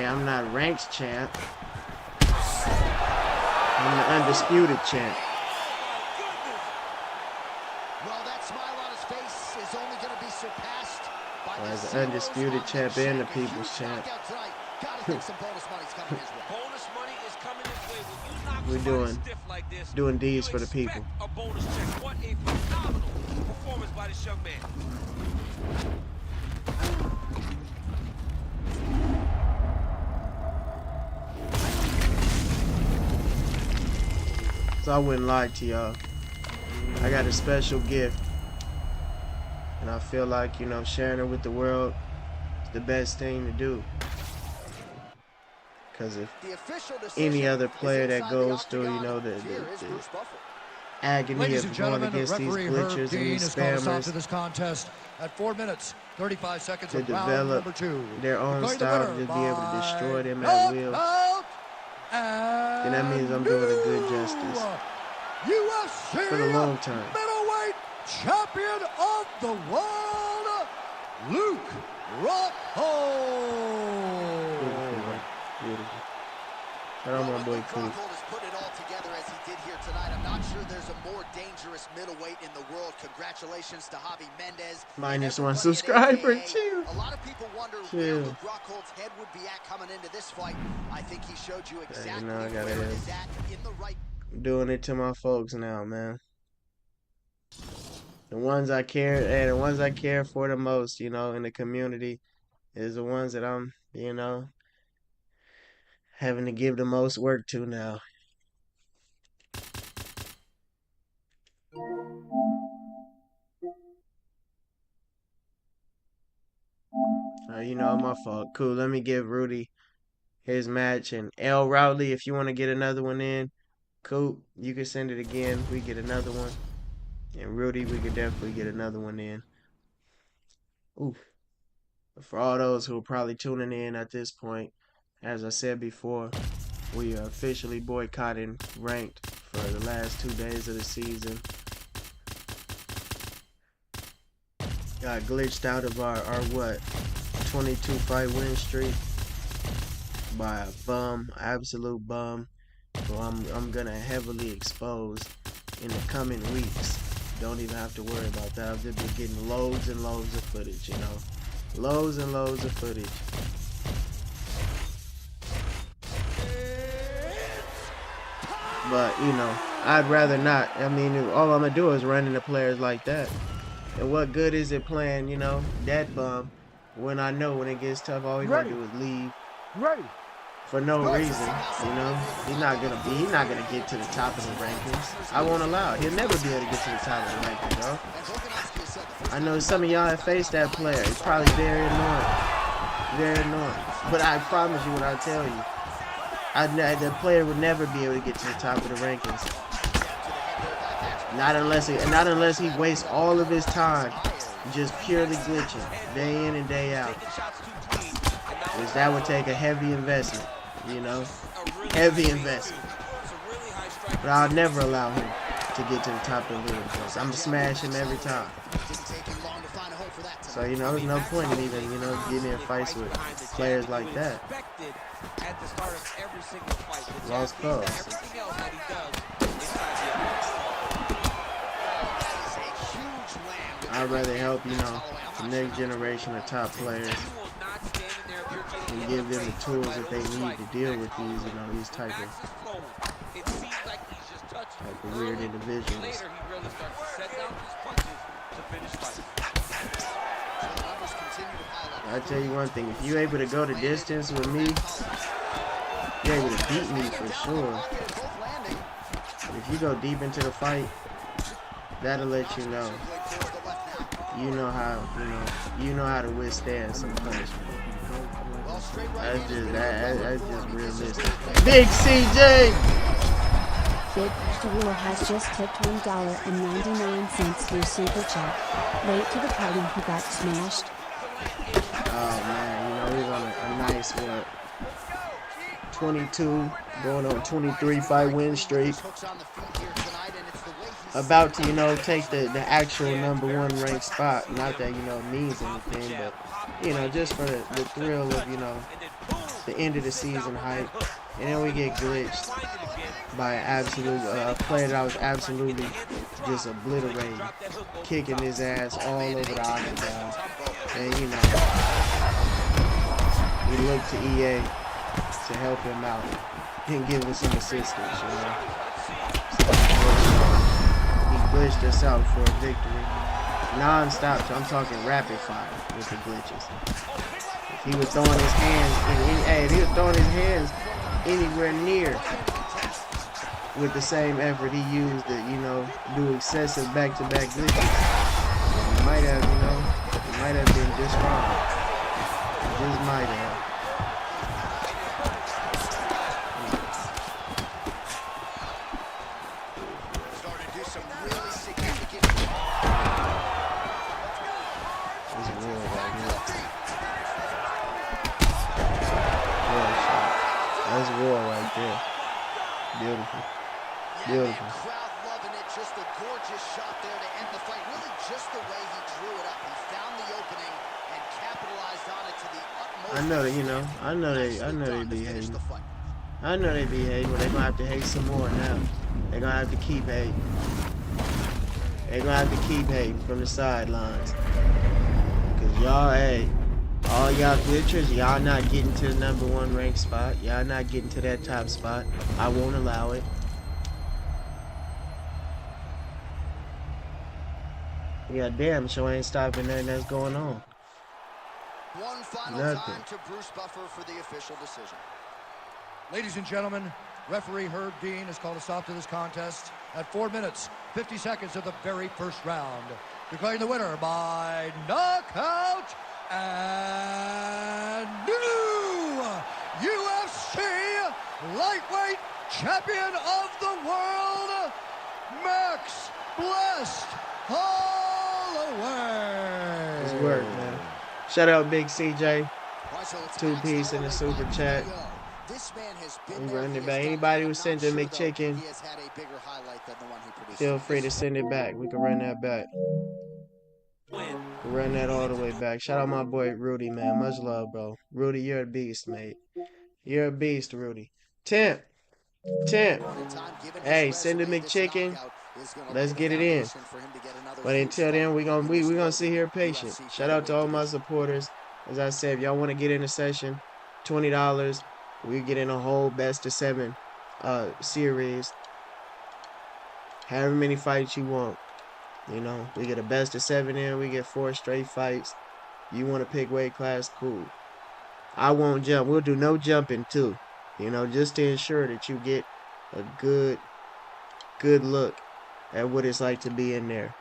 I'm not ranked champ. I'm the undisputed champ. Well, that smile on his face is only going to be surpassed by as the undisputed champ and the people's champ. We're doing deeds for the people. A bonus check. What a phenomenal performance by this young man. So I wouldn't lie to y'all. I got a special gift. And I feel like, sharing it with the world is the best thing to do. Because if any other player that goes through, the agony of going against these glitchers and these spammers this contest at 4 minutes, 35 seconds to of round develop number 2. their own style to just be able to destroy them at will, then that means I'm doing a good justice UFC for the long term. middleweight champion of the world, Luke Rockhold. Beautiful. Shout out my boy Coop. I'm not sure there's a more dangerous middleweight in the world. Congratulations to Javi Mendez. -1 subscriber, chill. A lot of people wonder where Luke Rockhold's head would be at coming into this fight. I think he showed you exactly where it is at in the right. I'm doing it to my folks now, man. The ones I care, the ones I care for the most, you know, in the community, is the ones that I'm, you know, having to give the most work to now. You know, my fault. Cool. Let me give Rudy his match, and L. Rowley, if you want to get another one in, cool. You can send it again. We get another one, and Rudy, we could definitely get another one in. Ooh. For all those who are probably tuning in at this point, as I said before, we are officially boycotting ranked for the last 2 days of the season. Got glitched out of our what, 22 fight win streak by a bum, absolute bum, who I'm gonna heavily expose in the coming weeks. Don't even have to worry about that. I've just been getting loads and loads of footage, you know, loads and loads of footage. But, you know, I'd rather not. I mean, all I'm going to do is run into players like that. And what good is it playing, you know, that bum when I know when it gets tough, all he's going to do is leave. Ready. For no reason, you know. He's not going to get to the top of the rankings. I won't allow it. He'll never be able to get to the top of the rankings, bro. I know some of y'all have faced that player. It's probably very annoying. Very annoying. But I promise you what I tell you. The player would never be able to get to the top of the rankings. Not unless he wastes all of his time just purely glitching, day in and day out. Which that would take a heavy investment, you know? Heavy investment. But I'll never allow him to get to the top of the leaderboard. I'm gonna smash him every time. So, you know, there's no point in even, you know, getting in fights with players like that. Lost cause. I'd rather help, you know, the next generation of top players and give them the tools that they need to deal with these, you know, these type of weird individuals. I tell you one thing, if you're able to go the distance with me, you're able to beat me for sure. If you go deep into the fight, that'll let you know. You know how to withstand some punishment. That's just realistic. Big CJ! Big Rule has just tipped $1.99 through Super Chat. Late to the party who got smashed. Oh man, you know, he's on a nice, what, 22, going on 23 fight win streak. About to, you know, take the actual #1 ranked spot. Not that, you know, it means anything, but, you know, just for the thrill of, you know, the end of the season hype. And then we get glitched by an absolute player that I was absolutely just obliterating, kicking his ass all over the octagon. And, you know, we look to EA to help him out and give him some assistance, you know. He glitched us out for a victory. Non-stop, so I'm talking rapid fire with the glitches. If he was throwing his hands, if he was throwing his hands anywhere near with the same effort he used to, you know, do excessive back-to-back glitches, he might have, you know, he might have been just fine. Just might have. That's war right there. Beautiful. Beautiful. Crowd loving it. Just a gorgeous shot there to end the fight. Really just the way he drew it up. He found the opening and capitalized on it to the utmost. I know that, you know, I know they be hating. I know they be hating, but they're gonna have to hate some more now. They're gonna have to keep hating. They're gonna have to keep hating from the sidelines. Cause y'all, hey, all y'all glitchers, y'all not getting to the #1 ranked spot. Y'all not getting to that top spot. I won't allow it. Yeah, damn, show ain't stopping nothing that's going on. One final Nothing. time to Bruce Buffer for the official decision. Ladies and gentlemen, referee Herb Dean has called a stop to this contest at 4 minutes, 50 seconds of the very first round. Declaring the winner by knockout and new UFC lightweight champion of the world, Max Blessed Holloway. It's work, man. Shout out Big CJ. All right, so it's 2-piece in the Max super Holloway chat. back to This man has been I'm there. running He it has back. done Anybody that. who I'm sent not a sure, though, McChicken, he has had a bigger highlight than the one he produced. feel free to send it back. We can run that back. Run that all the way back. Shout out my boy Rudy, man. Much love, bro. Rudy, you're a beast, mate. You're a beast, Rudy. Temp. Hey, send a McChicken. Let's get it in. But until then, we gonna sit here patient. Shout out to all my supporters. As I said, if y'all want to get in the session, $20. We get in a whole best of 7 series. However many fights you want. You know, we get a best of 7 in. We get 4 straight fights. You want to pick weight class? Cool. I won't jump. We'll do no jumping too. You know, just to ensure that you get a good look at what it's like to be in there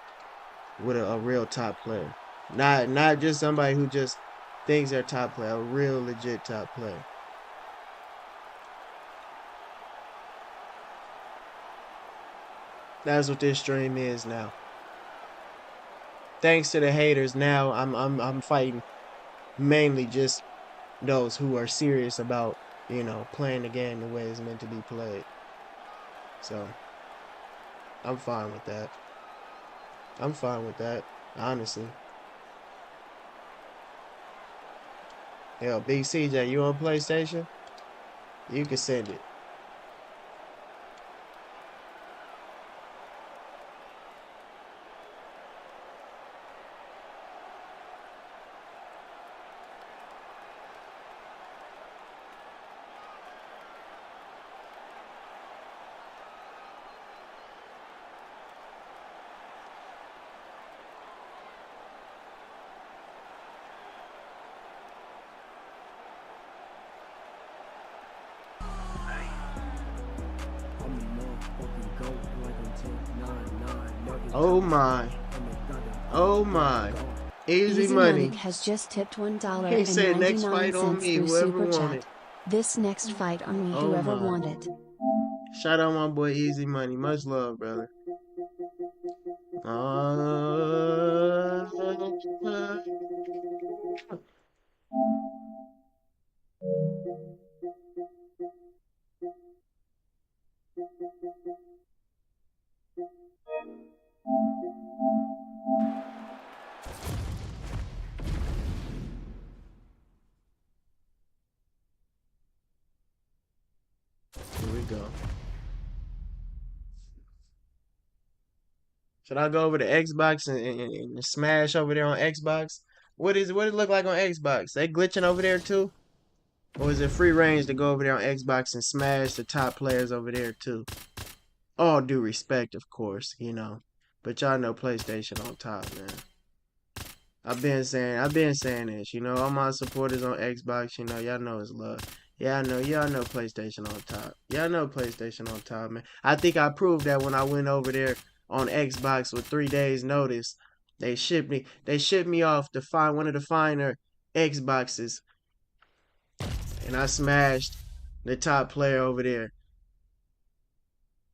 with a real top player. Not just somebody who just thinks they're top player, a real legit top player. That's what this stream is now. Thanks to the haters, now I'm fighting mainly just those who are serious about, you know, playing the game the way it's meant to be played. So I'm fine with that. I'm fine with that, honestly. Hell, Big CJ, you on PlayStation? You can send it. I'm the motherfucking GOAT like I'm 10, 9, 9, never Oh time my. I'm a goddamn Oh my. Easy money. has just tipped He said next fight on $1.99 me, through whoever Super want Chat. it. This next fight on me, Oh whoever my. want it. Shout out my boy Easy Money. Much love, brother. Here we go. Should I go over to Xbox and smash over there on Xbox? What it look like on Xbox? They glitching over there too? Or is it free range to go over there on Xbox and smash the top players over there too? All due respect, of course, you know. But y'all know PlayStation on top, man. I've been saying this, you know, all my supporters on Xbox, you know, y'all know it's love. Yeah, I know, y'all know PlayStation on top. Y'all know PlayStation on top, man. I think I proved that when I went over there on Xbox with 3 days notice. They shipped me off to find one of the finer Xboxes. And I smashed the top player over there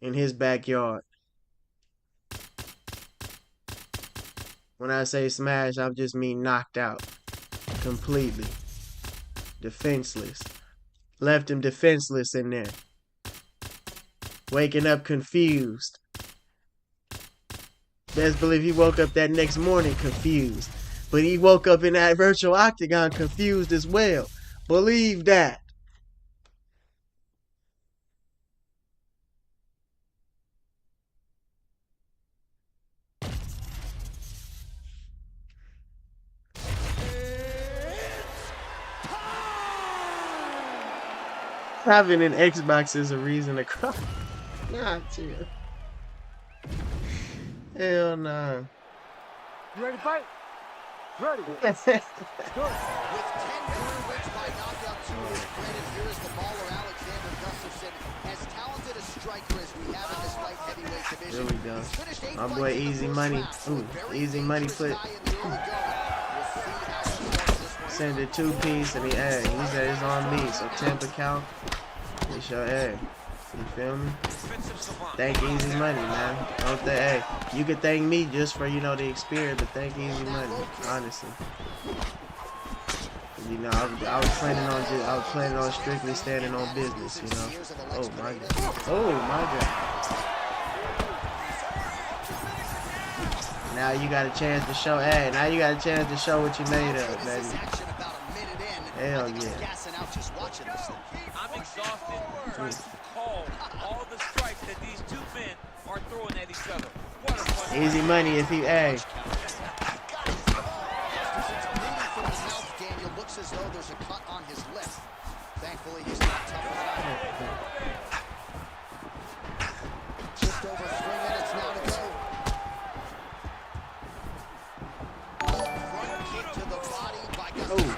in his backyard. When I say smash, I just mean knocked out. Completely. Defenseless. Left him defenseless in there. Waking up confused. Best believe he woke up that next morning confused. But he woke up in that virtual octagon confused as well. Believe that. Having an Xbox is a reason to cry. Nah, chill. Hell nah. You ready to fight? Ready. With 10 career wins by knockout to his credit, here is the baller Alexander Gustafsson. As talented a striker as we have in this light heavyweight division. There we go. He's finished 8 My fights boy in the Easy first Money. round. Ooh, Very Easy Money dangerous put. guy in the early going. We'll see how he starts this one. Send a 2-piece and he said it's on me. So Tampa count. It's your hey. You feel me? Thank Easy Money, man. Don't hey, you can thank me just for the experience, but thank Easy Money, honestly. I was planning on strictly standing on business, Oh my god. Oh my god. Now you got a chance to show, now you got a chance to show what you made of, baby. Hell yeah. I'm exhausted trying to call all the strikes that these two men are throwing at each other. What a fun Easy Money if he, Daniel looks as though there's a cut on his lip. Thankfully, he's not tough enough. Just over 3 minutes now to go. Front kick to the body by Gustafsson.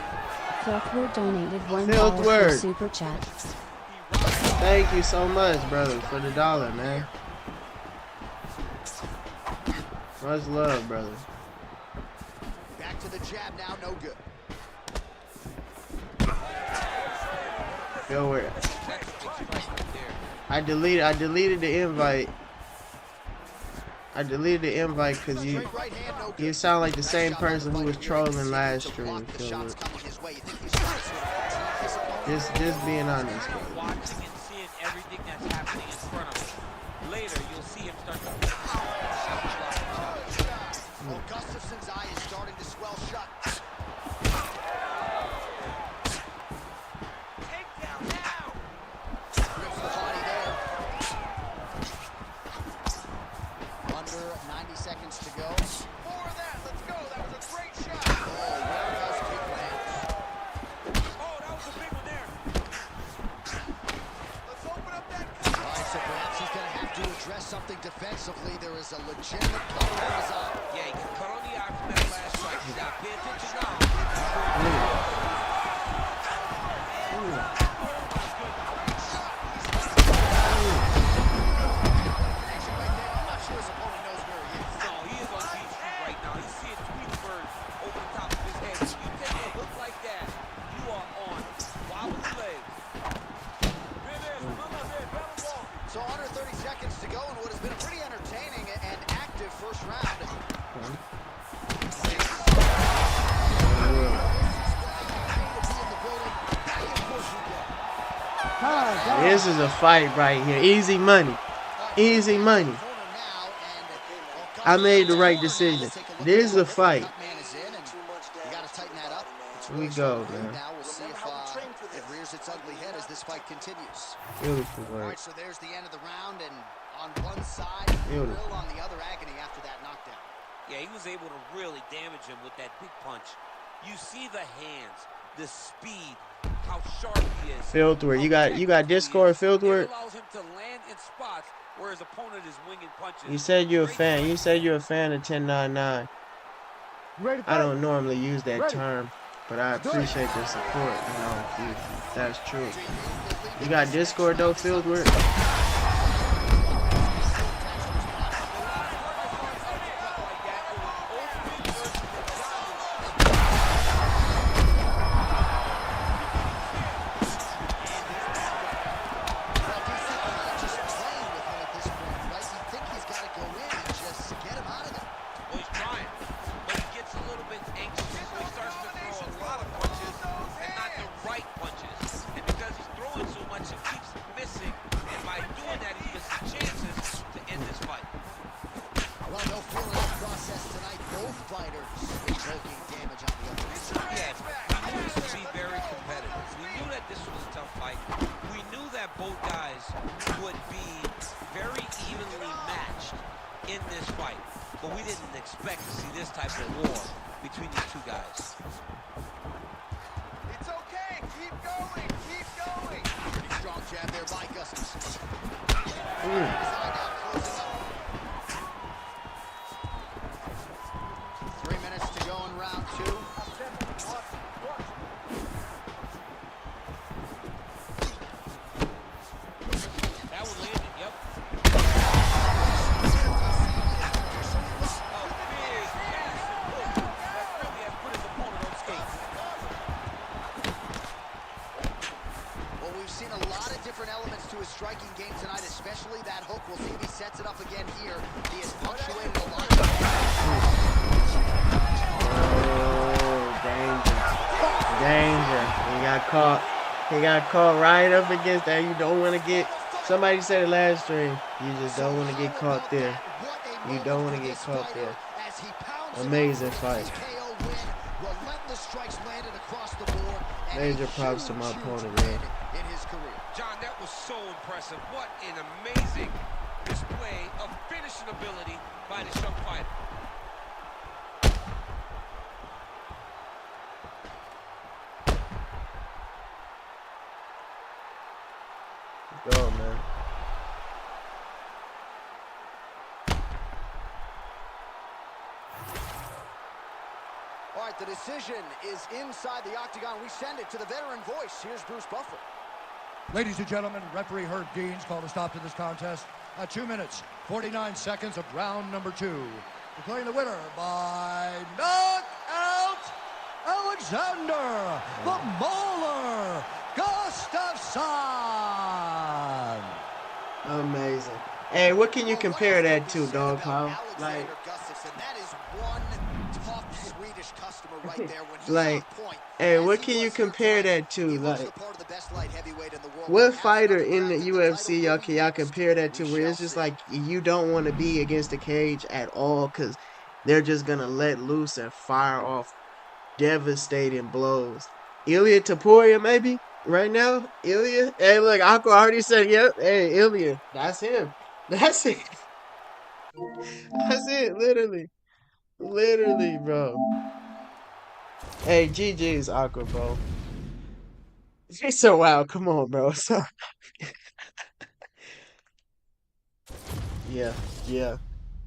Filthward donated $1 for Filthward. super chat. thank you so much, brother, for the dollar, man. Much love, brother. Back to the jab now, no good. Feel where I deleted the invite. I deleted the invite because you sound like the same person who was trolling last stream. Just being honest, bro. watching and seeing everything that's happening in front of him. Later, you'll see him start to Well, Gustafsson's eye is starting to swell shut. take down now. Grips the body there. Under 90 seconds to go. More of that. Let's go. That was a great shot. Oh, roundhouse kick lands. Oh, that was a big one there. Let's open up that All right, so perhaps he's going to have to address something defensively. There is a legitimate cut on his eye. Yeah, he can cut on the eye from that last strike. You gotta pay attention now. I'm not sure his opponent knows where he is. No, he is on Beach Street right now. He's seeing Tweetsburg over the top of his head. When you take a look like that, you are on wobbly legs. So under 30 seconds to go in what has been a pretty entertaining and active first round. This is a fight right here. Easy money. Easy money. I made the right decision. This is a fight. Here we go, man. Now we'll see if it rears its ugly head as this fight continues. Beautiful All right, work. so there's the end of the round, and on one side, Beautiful. Real on the other, agony after that knockdown. Yeah, he was able to really damage him with that big punch. You see the hands, the speed, how sharp he is. Filthward. You got Discord, Filthward? It allows him to land in spots where his opponent is winging punches. You said you're a fan. You said you're a fan of 1099. Ready to I fight? don't normally use that term, but I appreciate the support. That's true. You got Discord though, Filthward? By different elements to his striking game tonight, especially that hook. We'll see if he sets it up again here. He has punctuated a lot of Danger. He got caught. He got caught right up against that. You don't want to get, somebody said it last stream, you just don't want to get caught there. You don't want to get caught there. Amazing fight. Major props to my opponent, man. John, that was so impressive. What an amazing display of finishing ability by this young fighter. Go, man. All right, the decision is inside the octagon. We send it to the veteran voice. Here's Bruce Buffer. Ladies and gentlemen, referee Herb Dean's called a stop to this contest at 2 minutes, 49 seconds of round number 2. Declaring the winner by knockout, Alexander the Mauler Gustafsson. Amazing. Hey, what can you compare that to, dog? How? Like, That is one tough Swedish customer right there. When he's like, on point, hey, what can you compare that to? he was Like, the part of the best light heavyweight in the world. what fighter in the UFC y'all compare that to where it's just like you don't want to be against the cage at all because they're just gonna let loose and fire off devastating blows? Ilya Taporia, maybe right now. Ilya. Hey, look, Akko already said, yep. Hey, Ilya, that's him. That's it. That's it. Literally, bro. Hey, GG's Aqua, bro. He's so wild. Come on, bro. So, yeah.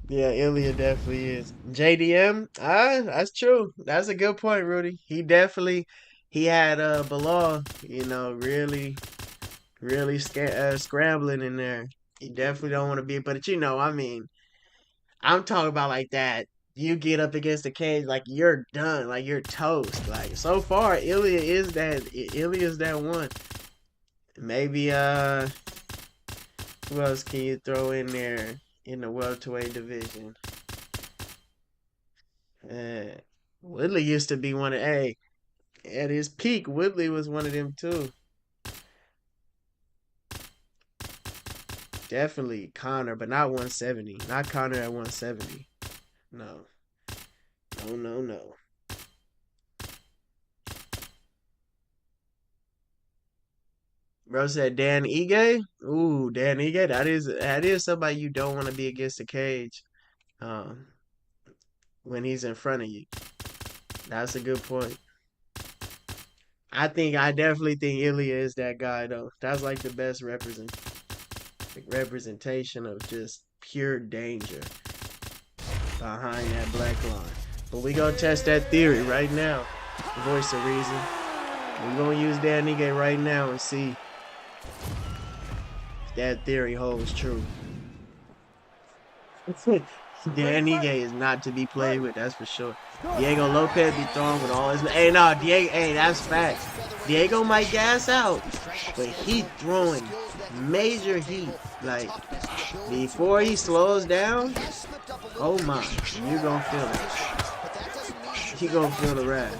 Ilya definitely is. JDM, that's true. That's a good point, Rudy. He had Bilal, really scrambling in there. He definitely don't want to be, but I mean, I'm talking about like that. You get up against the cage, like you're done, like you're toast. Like so far, Ilya is that one. Maybe who else can you throw in there in the welterweight division? Woodley used to be one of at his peak. Woodley was one of them too. Definitely Connor, but not 170. Not Connor at 170. No. Bro said Dan Ige. Ooh, Dan Ige. That is somebody you don't want to be against the cage. When he's in front of you. That's a good point. I definitely think Ilya is that guy though. That's like the best representation of just pure danger behind that black line. But we gonna test that theory right now. Voice of reason. We're gonna use Dan Ige right now and see if that theory holds true. Dan Ige is not to be played with, that's for sure. Diego Lopez be throwing with all his. Hey, no, Diego. Hey, that's facts. Diego might gas out, but he throwing major heat. Like before he slows down, oh my, you gonna feel it. You gonna feel the wrath.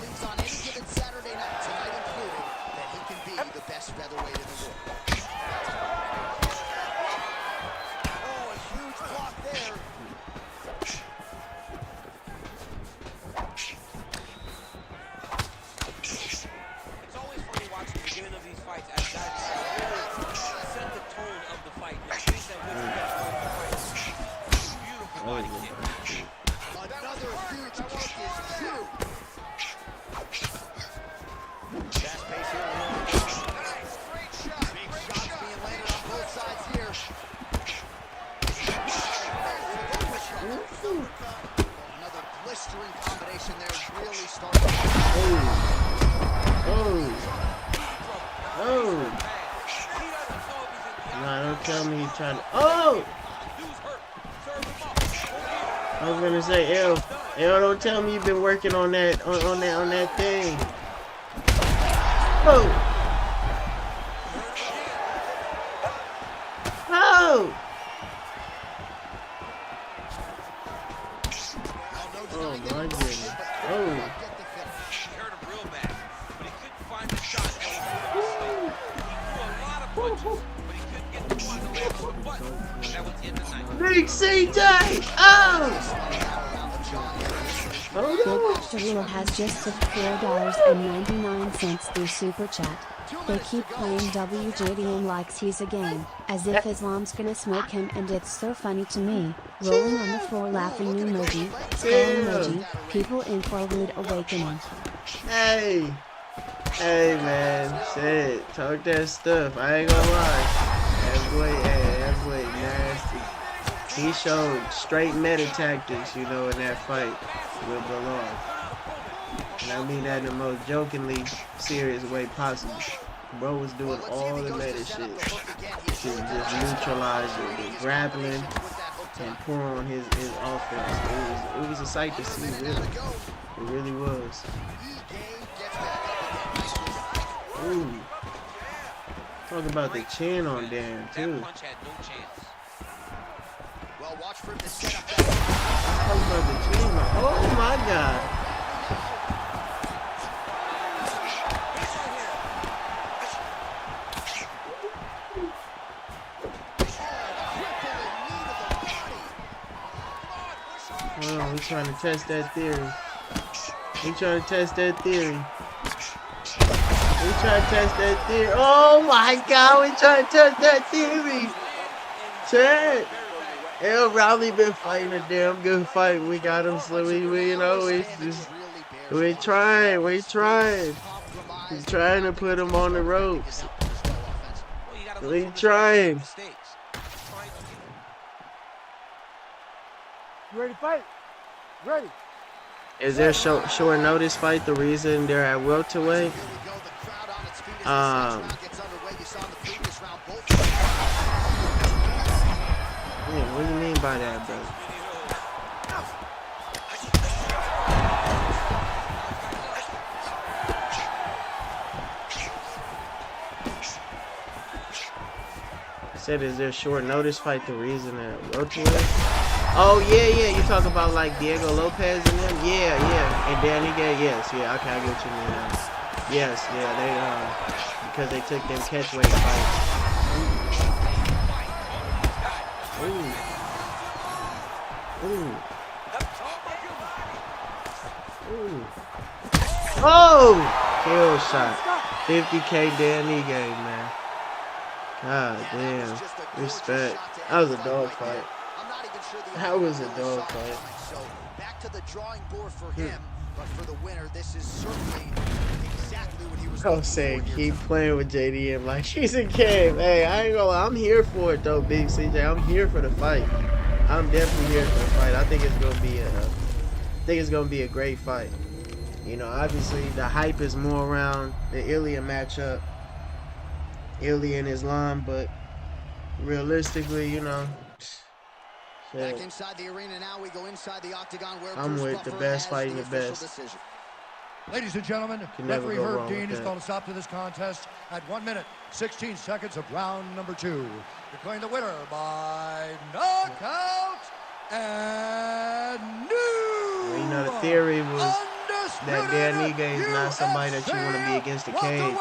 I was gonna say, L, don't tell me you've been working on that thing. Oh. Oh! Oh my goodness. Oh. He hurt him real bad, but he couldn't find the shot that was he threw a lot of punches, but he couldn't get the one to land on the button. That was the end of the night. Big CJ! Oh! Oh Big no! Derulo has just tipped $4.99 through Super Chat. They keep playing WJDM like he's a game, as if Islam's gonna smoke him, and it's so funny to me. Rolling on the floor laughing emoji, skull emoji, people in for a rude awakening. Hey! Hey man, shit. Talk that stuff. I ain't gonna lie. That boy nasty. He showed straight meta tactics, you know, in that fight with Belong. And I mean that in the most jokingly serious way possible. Bro was doing all the meta shit to just neutralize the grappling and pour on his offense. It was a sight to see, really. It really was. Ooh. Talk about the chin on Dan, too. That punch had no chance. Well, watch for him to set up that. Talk about the chin. Oh my God. Hold on, we trying to test that theory. We trying to test that theory. We trying to test that theory. Oh my God, we trying to test that theory. Chad. L. Riley been fighting a damn good fight. We got him, so we you know, it's just, we trying. He's trying to put him on the ropes. We trying. You ready to fight? Ready. Is their short notice fight the reason they're at welterweight? Yeah, what do you mean by that, bro? Said, is their short notice fight the reason they're at welterweight? Oh yeah, you talk about like Diego Lopez and them? Yeah, and Danny Gay, yes, yeah, okay, I get what you mean now. Yes, yeah, they because they took them catchweight fights. Ooh. Oh! Kill shot. 50K Danny Gay, man. God damn. Respect. That was a dog fight. That was a dog fight. So back to the drawing board for him, but for the winner, this is certainly exactly what he was I'm saying keep playing with JDM like she's a game. Hey, I ain't gonna lie, I'm here for it though, Big CJ. I'm here for the fight. I'm definitely here for the fight. I think it's gonna be a great fight. You know, obviously the hype is more around the Ilya matchup, Ilya and Islam, but realistically, you know. Back inside the arena now, we go inside the octagon where I'm with the best fighting the best. Decision. Ladies and gentlemen, referee Herb Dean has called a stop to this contest at 1 minute, 16 seconds of round number 2. Declaring the winner by knockout and well, you know, the theory was that Dan Ige is not somebody that you want to be against the cage.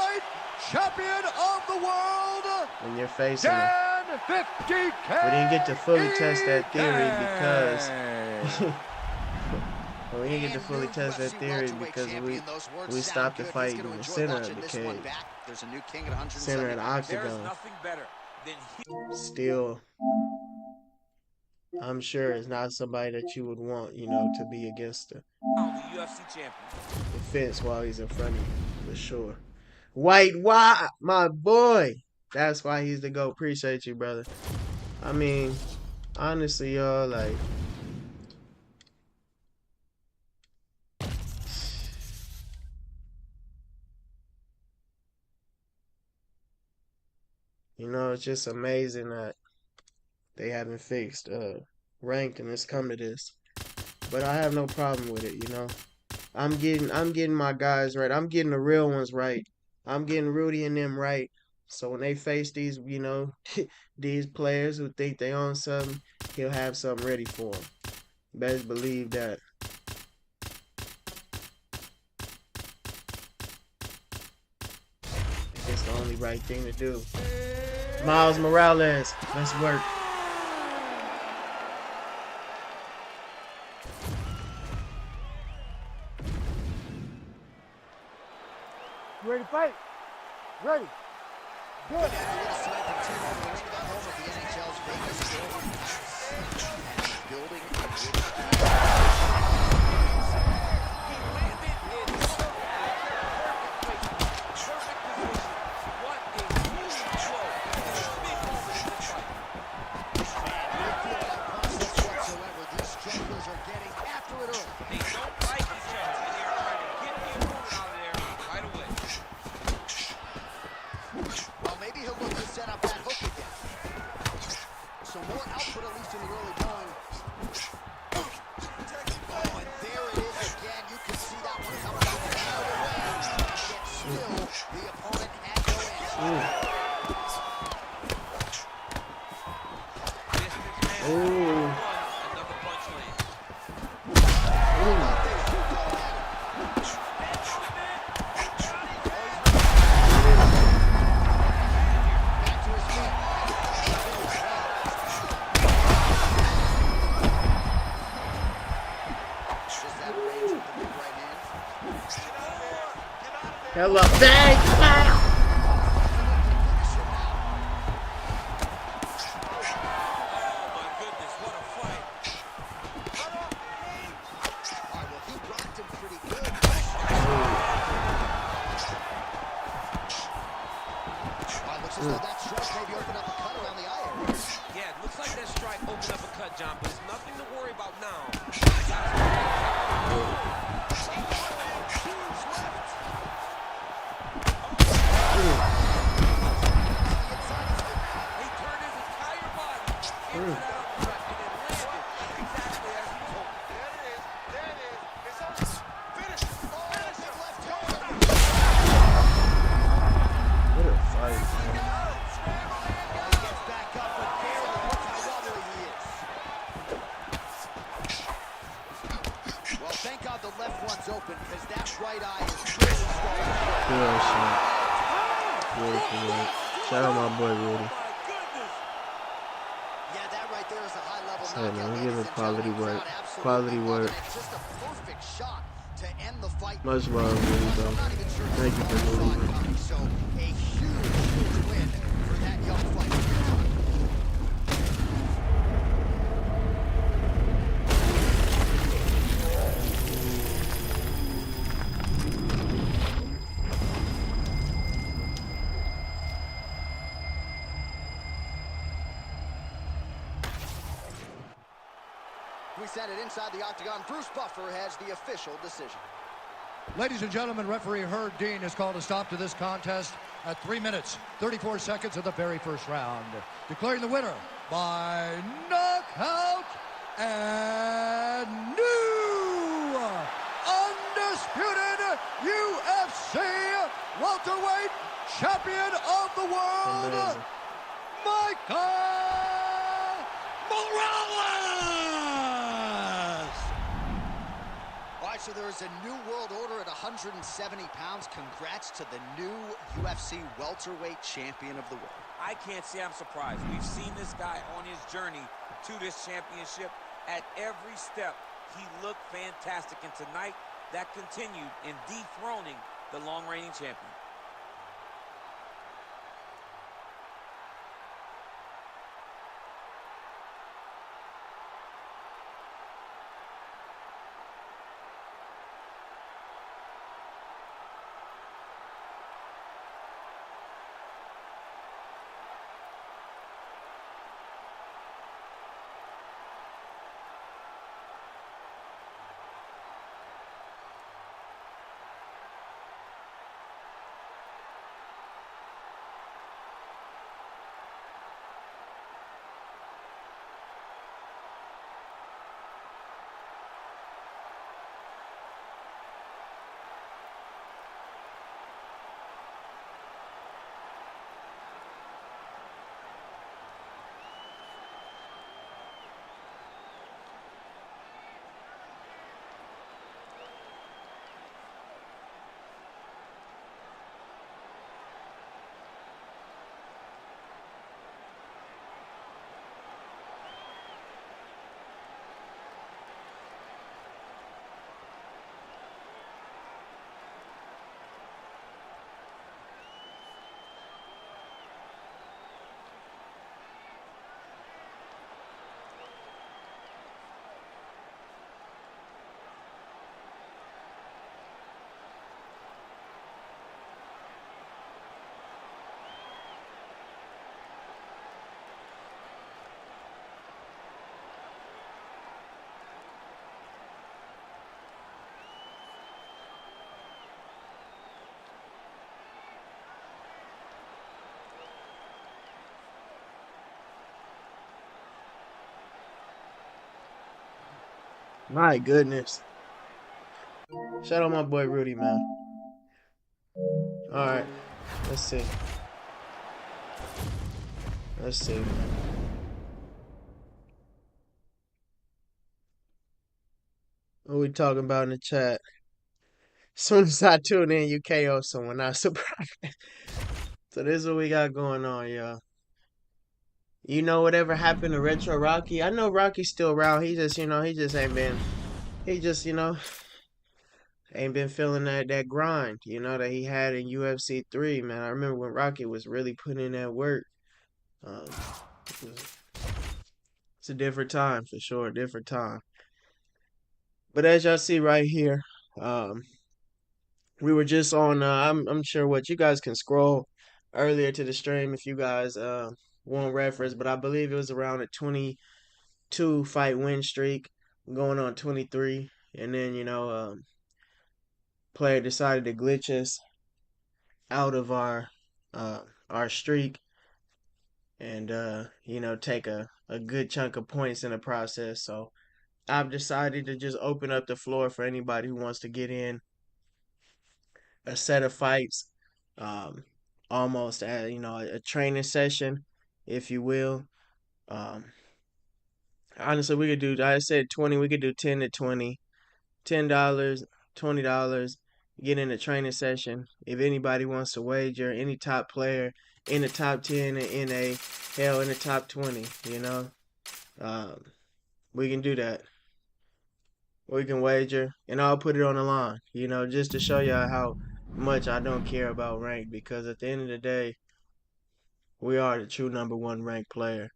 Champion of the world, when you're facing him. 50K. We didn't get to fully test that theory because we didn't get to fully test that theory because we stopped the fight in the center of the cage, center of the octagon. Still, I'm sure it's not somebody that you would want, you know, to be against the UFC champion. fence while he's in front of you, for sure. White, my boy. That's why he's the GOAT. Appreciate you, brother. I mean, honestly, y'all, like, you know, it's just amazing that they haven't fixed ranked and it's come to this. But I have no problem with it, you know. I'm getting my guys right. I'm getting the real ones right. I'm getting Rudy and them right. So when they face these, these players who think they own something, he'll have something ready for them. Best believe that. It's the only right thing to do. Miles Morales, let's work. You ready to fight? Ready. Good. With a sniping team over the ring, the home of the NHL's Vegas Golden Knights. And the building in which He landed in perfect position. What a huge blow in a big moment in this fight. no feel that process whatsoever. These strugglers are getting after it early. They don't like each other, and they're trying to get the opponent out of there right away. Well, maybe he'll look to set up that hook again. So more output, at least in the early going. Oh, and there it is again. You can see that one coming out of the way. Yet still, the opponent had no answer. Distance man, Ooh. another punch lands. Back to his feet. Just that range with the big right hand. Hello, bang! Pow! Oh my goodness, what a fight. All right, well, he rocked him pretty good. Looks as though that strike maybe opened up a cut around the eye area. Yeah, it looks like that strike opened up a cut, John, but it's nothing to worry about now. He turned his entire body into that uppercut, and it landed exactly as he was hoping. What a fight. He gets back up, but barely. Look how wobbly he is. Well, thank God the left one's open, because that right eye is really starting to show. Good shot. Good. Shout out my boy Rudy. Yeah, that right there is a high-level Hey, knockout. man, we ladies give it and quality gentlemen. work. Crowd absolutely Quality loving work. it. Just a perfect shot to end the fight. Much love, Rudy, bro. I'm not even sure Thank you for he saw moving it me. coming. So a huge win for that young fighter. We send it inside the octagon. Bruce Buffer has the official decision. Ladies and gentlemen, referee Herb Dean has called a stop to this contest at 3 minutes, 34 seconds of the very first round. Declaring the winner by knockout and new undisputed UFC welterweight champion of the world, Amazing. Michael Morales! All right, so there is a new world order at 170 pounds. Congrats to the new UFC welterweight champion of the world. I can't say I'm surprised. We've seen this guy on his journey to this championship. At every step, he looked fantastic. And tonight, that continued in dethroning the long-reigning champion. My goodness. Shout out my boy Rudy, man. All right, let's see. Let's see, man. What we talking about in the chat? As soon as I tune in, you KO someone. Not surprised. So this is what we got going on, y'all. You know whatever happened to Retro Rocky? I know Rocky's still around. He just, he just ain't been. He just, ain't been feeling that grind, that he had in UFC 3, man. I remember when Rocky was really putting in that work. Um, it's a different time for sure, a different time. But as y'all see right here, um, we were just on. I'm sure what you guys can scroll earlier to the stream if you guys want reference, but I believe it was around a 22 fight win streak, going on 23, and then player decided to glitch us out of uh our streak and take a good chunk of points in the process. So I've decided to just open up the floor for anybody who wants to get in a set of fights, um, almost as a training session, if you will. Um, Honestly, we could do. I said 20. We could do 10 to 20, $10, $20. Get in a training session. If anybody wants to wager, any top player in the top 10 in a hell in the top 20, um, we can do that. We can wager, and I'll put it on the line, just to show y'all how much I don't care about rank. Because at the end of the day, we are the true number one ranked player.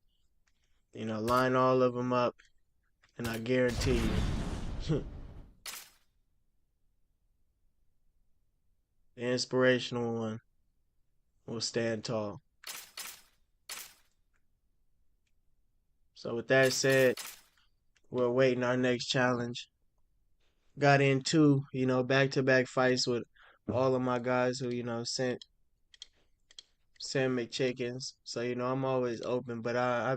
Line all of them up, and I guarantee you, the inspirational one will stand tall. So with that said, we're awaiting our next challenge. Got into, back-to-back fights with all of my guys who, send me chickens. So, I'm always open, but I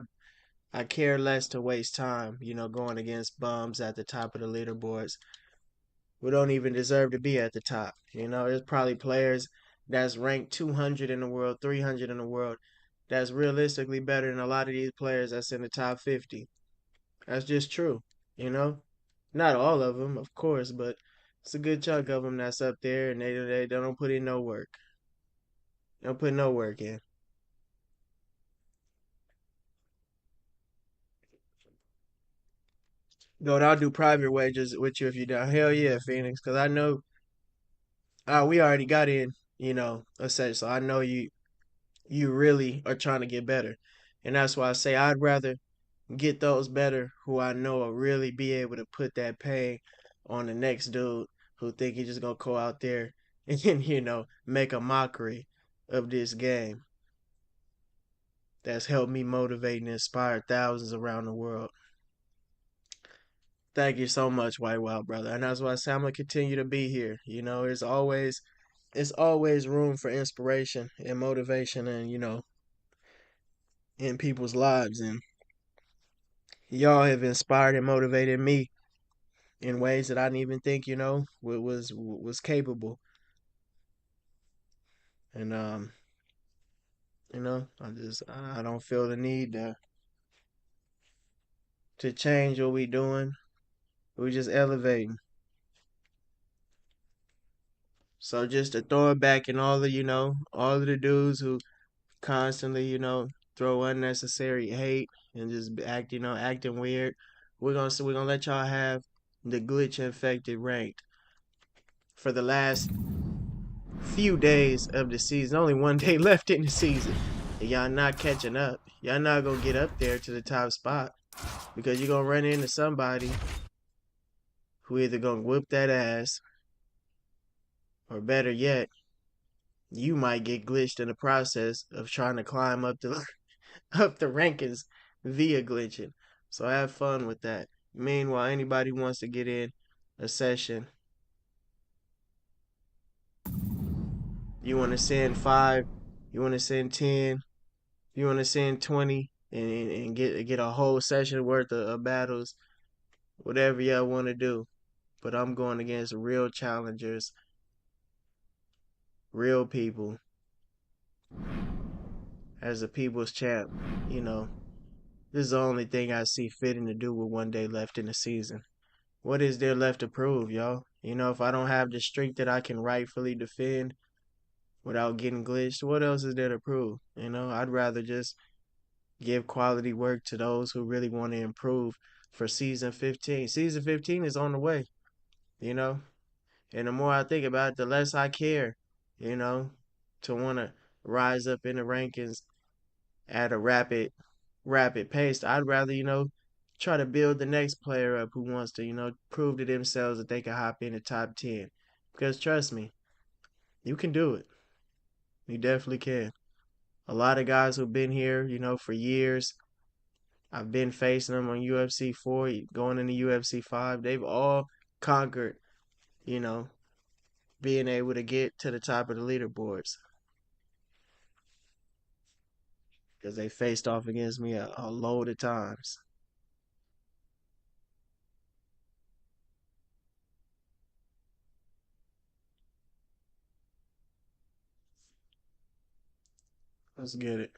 care less to waste time, going against bums at the top of the leaderboards who don't even deserve to be at the top. There's probably players that's ranked 200 in the world, 300 in the world, that's realistically better than a lot of these players that's in the top 50. That's just true, you know? Not all of them, of course, but it's a good chunk of them that's up there and they don't put in no work. They don't put no work in. Goat, I'll do private wagers with you if you down. Hell yeah, Phoenix, because I know we already got in, a set, so I know you really are trying to get better. And that's why I say I'd rather get those better who I know will really be able to put that pain on the next dude who think he's just gonna go out there and make a mockery of this game that's helped me motivate and inspire thousands around the world. Thank you so much, White Wild brother. And that's why I say I'm gonna continue to be here. It's always room for inspiration and motivation and in people's lives, and y'all have inspired and motivated me in ways that I didn't even think was capable. And I don't feel the need to change what we doing. We just elevating. So just to throw it back and all of the dudes who constantly throw unnecessary hate and just acting weird. We're gonna let y'all have the glitch infected ranked for the last few days of the season. Only one day left in the season. And y'all not catching up. Y'all not gonna get up there to the top spot because you're gonna run into somebody who either gonna whip that ass or better yet, you might get glitched in the process of trying to climb up the up the rankings via glitching. So have fun with that. Meanwhile, anybody who wants to get in a session, you want to send 5, you want to send 10, you want to send 20 and get a whole session worth of battles, whatever y'all want to do. But I'm going against real challengers, real people, as a people's champ. You know, this is the only thing I see fitting to do with 1 day left in the season. What is there left to prove, y'all? You know, if I don't have the streak that I can rightfully defend without getting glitched, what else is there to prove? You know, I'd rather just give quality work to those who really want to improve for season 15. Season 15 is on the way, you know? And the more I think about it, the less I care, you know, to want to rise up in the rankings at a rapid pace. I'd rather, try to build the next player up who wants to, prove to themselves that they can hop in the top 10. Because trust me, you can do it. You definitely can. A lot of guys who've been here, for years, I've been facing them on UFC 4, going into UFC 5. They've all conquered, you know, being able to get to the top of the leaderboards because they faced off against me a load of times. Let's get it.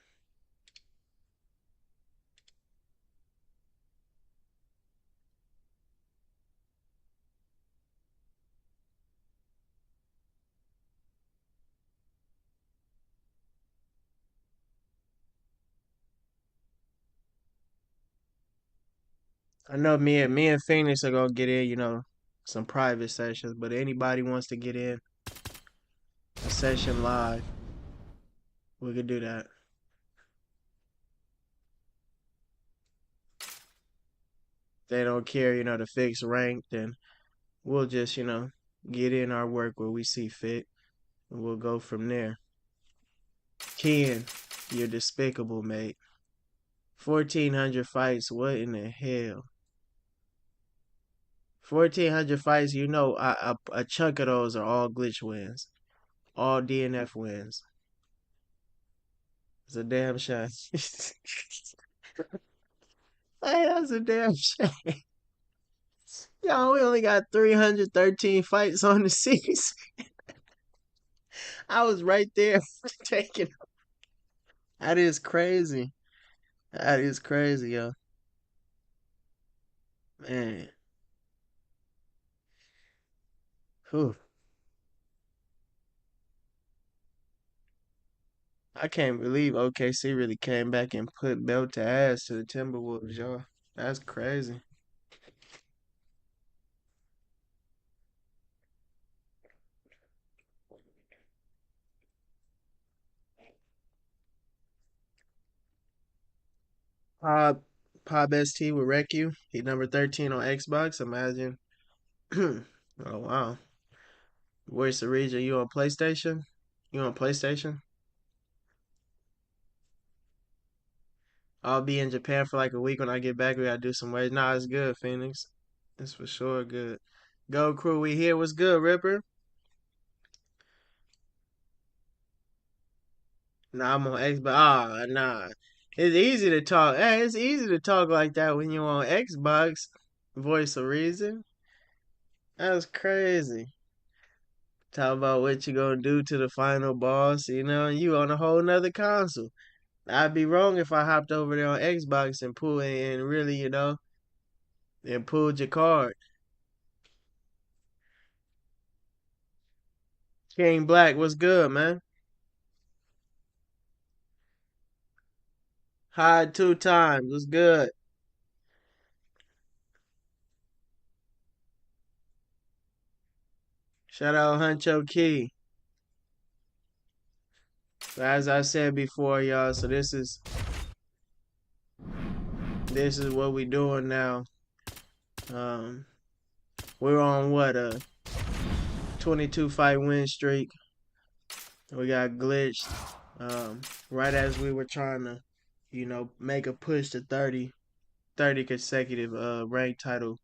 I know me and Phoenix are gonna get in, some private sessions, but anybody wants to get in a session live, we could do that. If they don't care, to fix rank, then we'll just, get in our work where we see fit, and we'll go from there. Ken, you're despicable, mate. 1,400 fights, what in the hell? 1,400 fights, a chunk of those are all glitch wins, all DNF wins. It's a damn shame. Hey, that's a damn shame. Yo, we only got 313 fights on the season. I was right there taking. That is crazy. That is crazy, yo. Man. Whew. I can't believe OKC really came back and put belt to ass to the Timberwolves, y'all. That's crazy. Pop Pop ST will wreck you. He number 13 on Xbox. Imagine. Oh wow. Where's the region? You on PlayStation? You on PlayStation? I'll be in Japan for like a week. When I get back, we gotta do some ways. Nah, it's good, Phoenix. It's for sure good. Go crew, we here. What's good, Ripper? Nah, I'm on Xbox. Ah, nah. It's easy to talk. Hey, it's easy to talk like that when you're on Xbox. Voice of reason. That's crazy. Talk about what you gonna do to the final boss. You on a whole nother console. I'd be wrong if I hopped over there on Xbox and really, and pulled your card. King Black, what's good, man? Hide 2 times, what's good? Shout out Huncho Key. As I said before, y'all, so this is what we doing now. Um, we're on what, a 22 fight win streak. We got glitched right as we were trying to, make a push to 30 consecutive rank title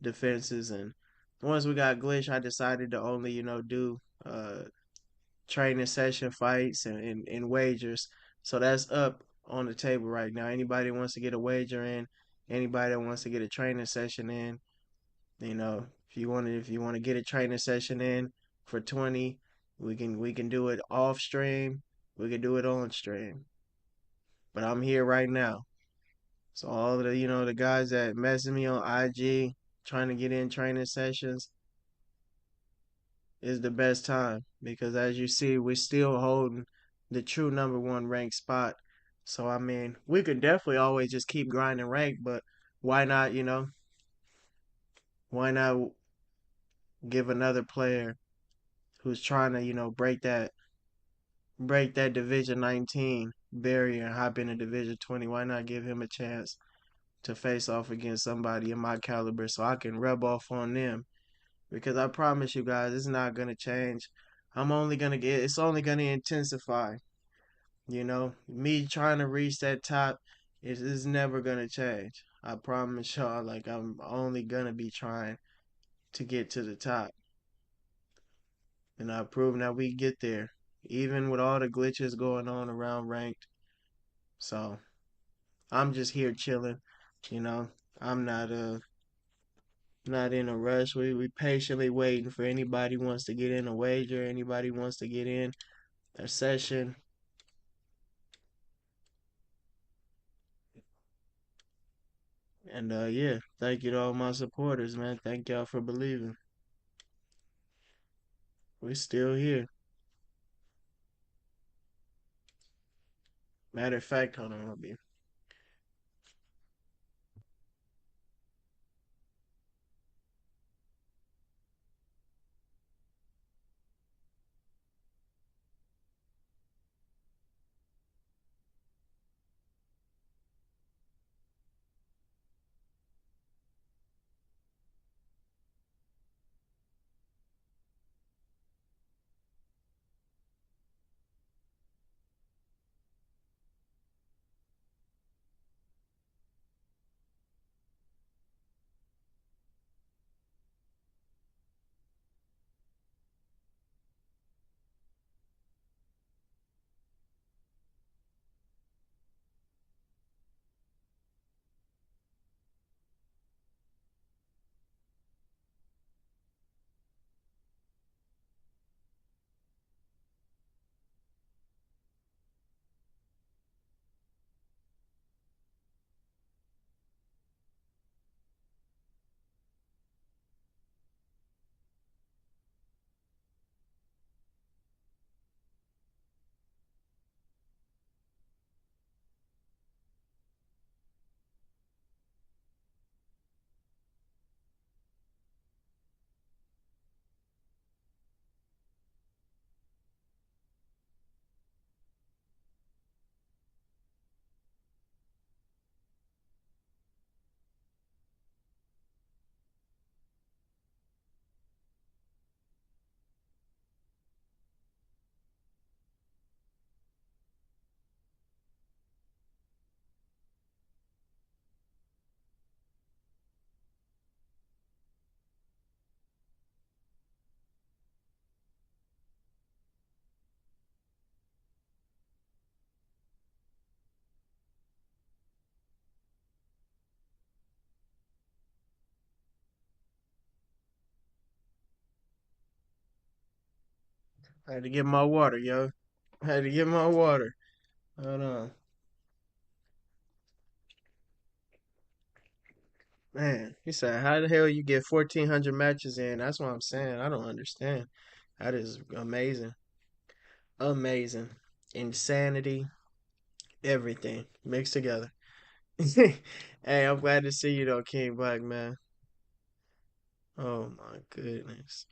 defenses. And once we got glitched, I decided to only, do training session fights and wagers. So that's up on the table right now. Anybody wants to get a wager in, anybody that wants to get a training session in, You know, if you want to get a training session in for 20, we can do it off stream. We can do it on stream. But I'm here right now. So all of the guys that messing me on IG trying to get in training sessions is the best time because as you see, we're still holding the true number one ranked spot. So I mean, we could definitely always just keep grinding rank, but why not, why not give another player who's trying to, break that Division 19 barrier and hop into Division 20? Why not give him a chance to face off against somebody in my caliber so I can rub off on them? Because I promise you guys, it's not gonna change. It's only gonna intensify. Me trying to reach that top is never gonna change. I promise y'all, like I'm only gonna be trying to get to the top. And I've proven that we get there. Even with all the glitches going on around ranked. So I'm just here chilling, you know. I'm not in a rush. We patiently waiting for anybody wants to get in a wager, anybody wants to get in a session. And yeah, thank you to all my supporters, man. Thank y'all for believing. We still here. Matter of fact, hold on, I'll be. I had to get my water, yo. I had to get my water. Hold on. Man, he said, how the hell you get 1,400 matches in? That's what I'm saying. I don't understand. That is amazing. Amazing. Insanity. Everything mixed together. Hey, I'm glad to see you though, King Black, man. Oh my goodness.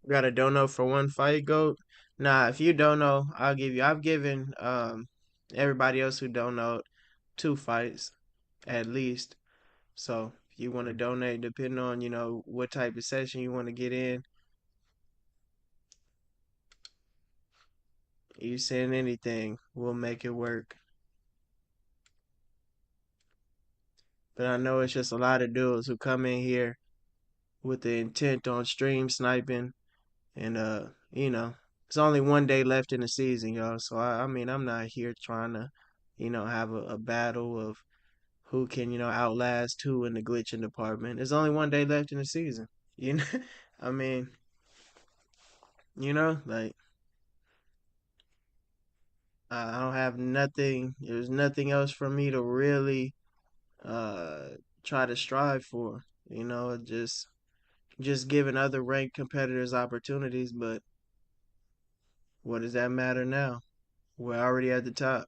You got a dono for one fight, GOAT? Nah, if you don't know, I'll give you. I've given everybody else who don't know 2 fights at least. So if you want to donate, depending on, what type of session you want to get in, you send anything, we'll make it work. But I know it's just a lot of dudes who come in here with the intent on stream sniping And it's only one day left in the season, y'all. So I mean, I'm not here trying to, have a battle of who can, outlast who in the glitching department. There's only one day left in the season. You know, I mean, like I don't have nothing. There's nothing else for me to really uh try to strive for. Just giving other ranked competitors opportunities. But what does that matter now? We're already at the top.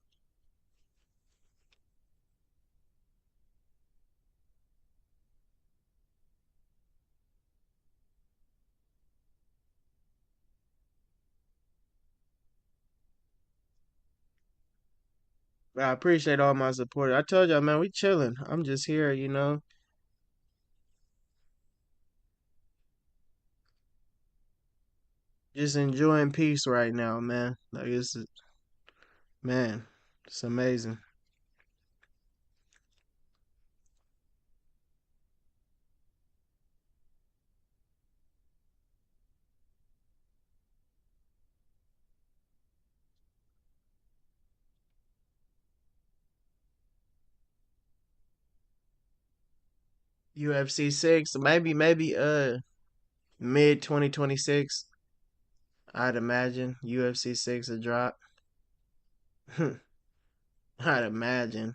I appreciate all my support. I told y'all, man, we chilling. I'm just here, just enjoying peace right now, man. Like man, it's amazing. UFC 6, maybe mid 2026, I'd imagine UFC 6 a drop. I'd imagine.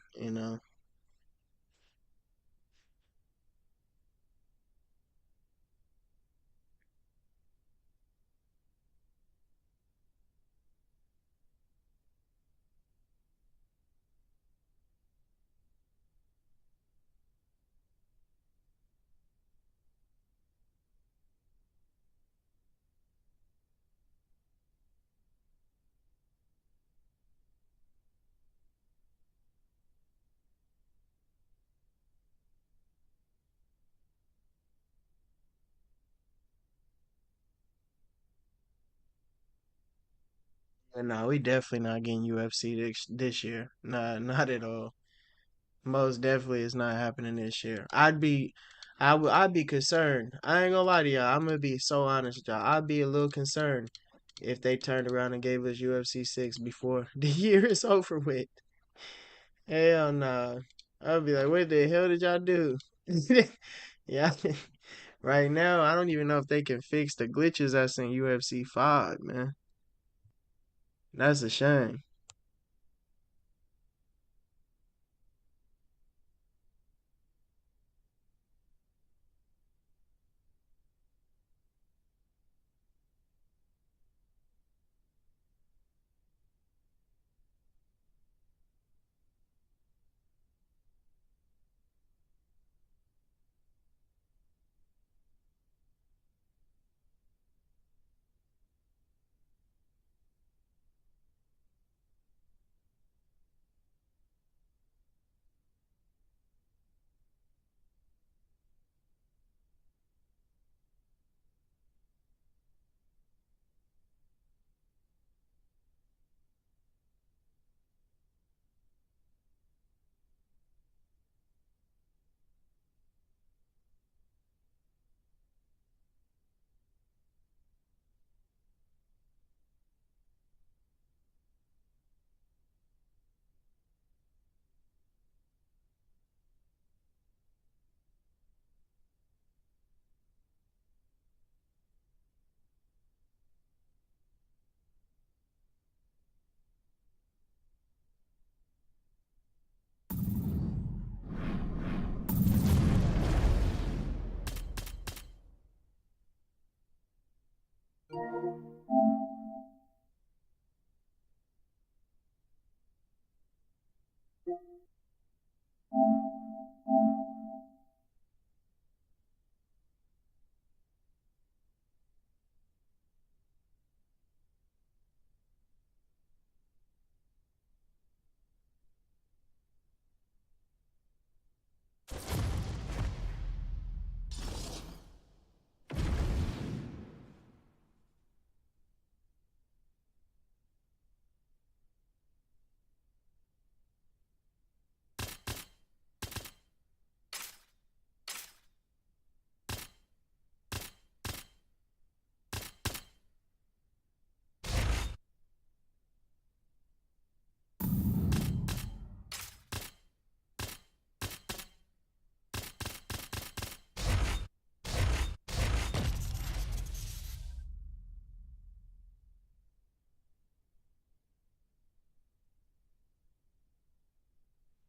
And no, we definitely not getting UFC this year. Nah, not at all. Most definitely it's not happening this year. I'd be concerned. I ain't gonna lie to y'all. I'm gonna be so honest with y'all. I'd be a little concerned if they turned around and gave us UFC 6 before the year is over with. Hell nah. I'd be like, what the hell did y'all do? Yeah. Right now, I don't even know if they can fix the glitches that's in UFC 5, man. That's a shame.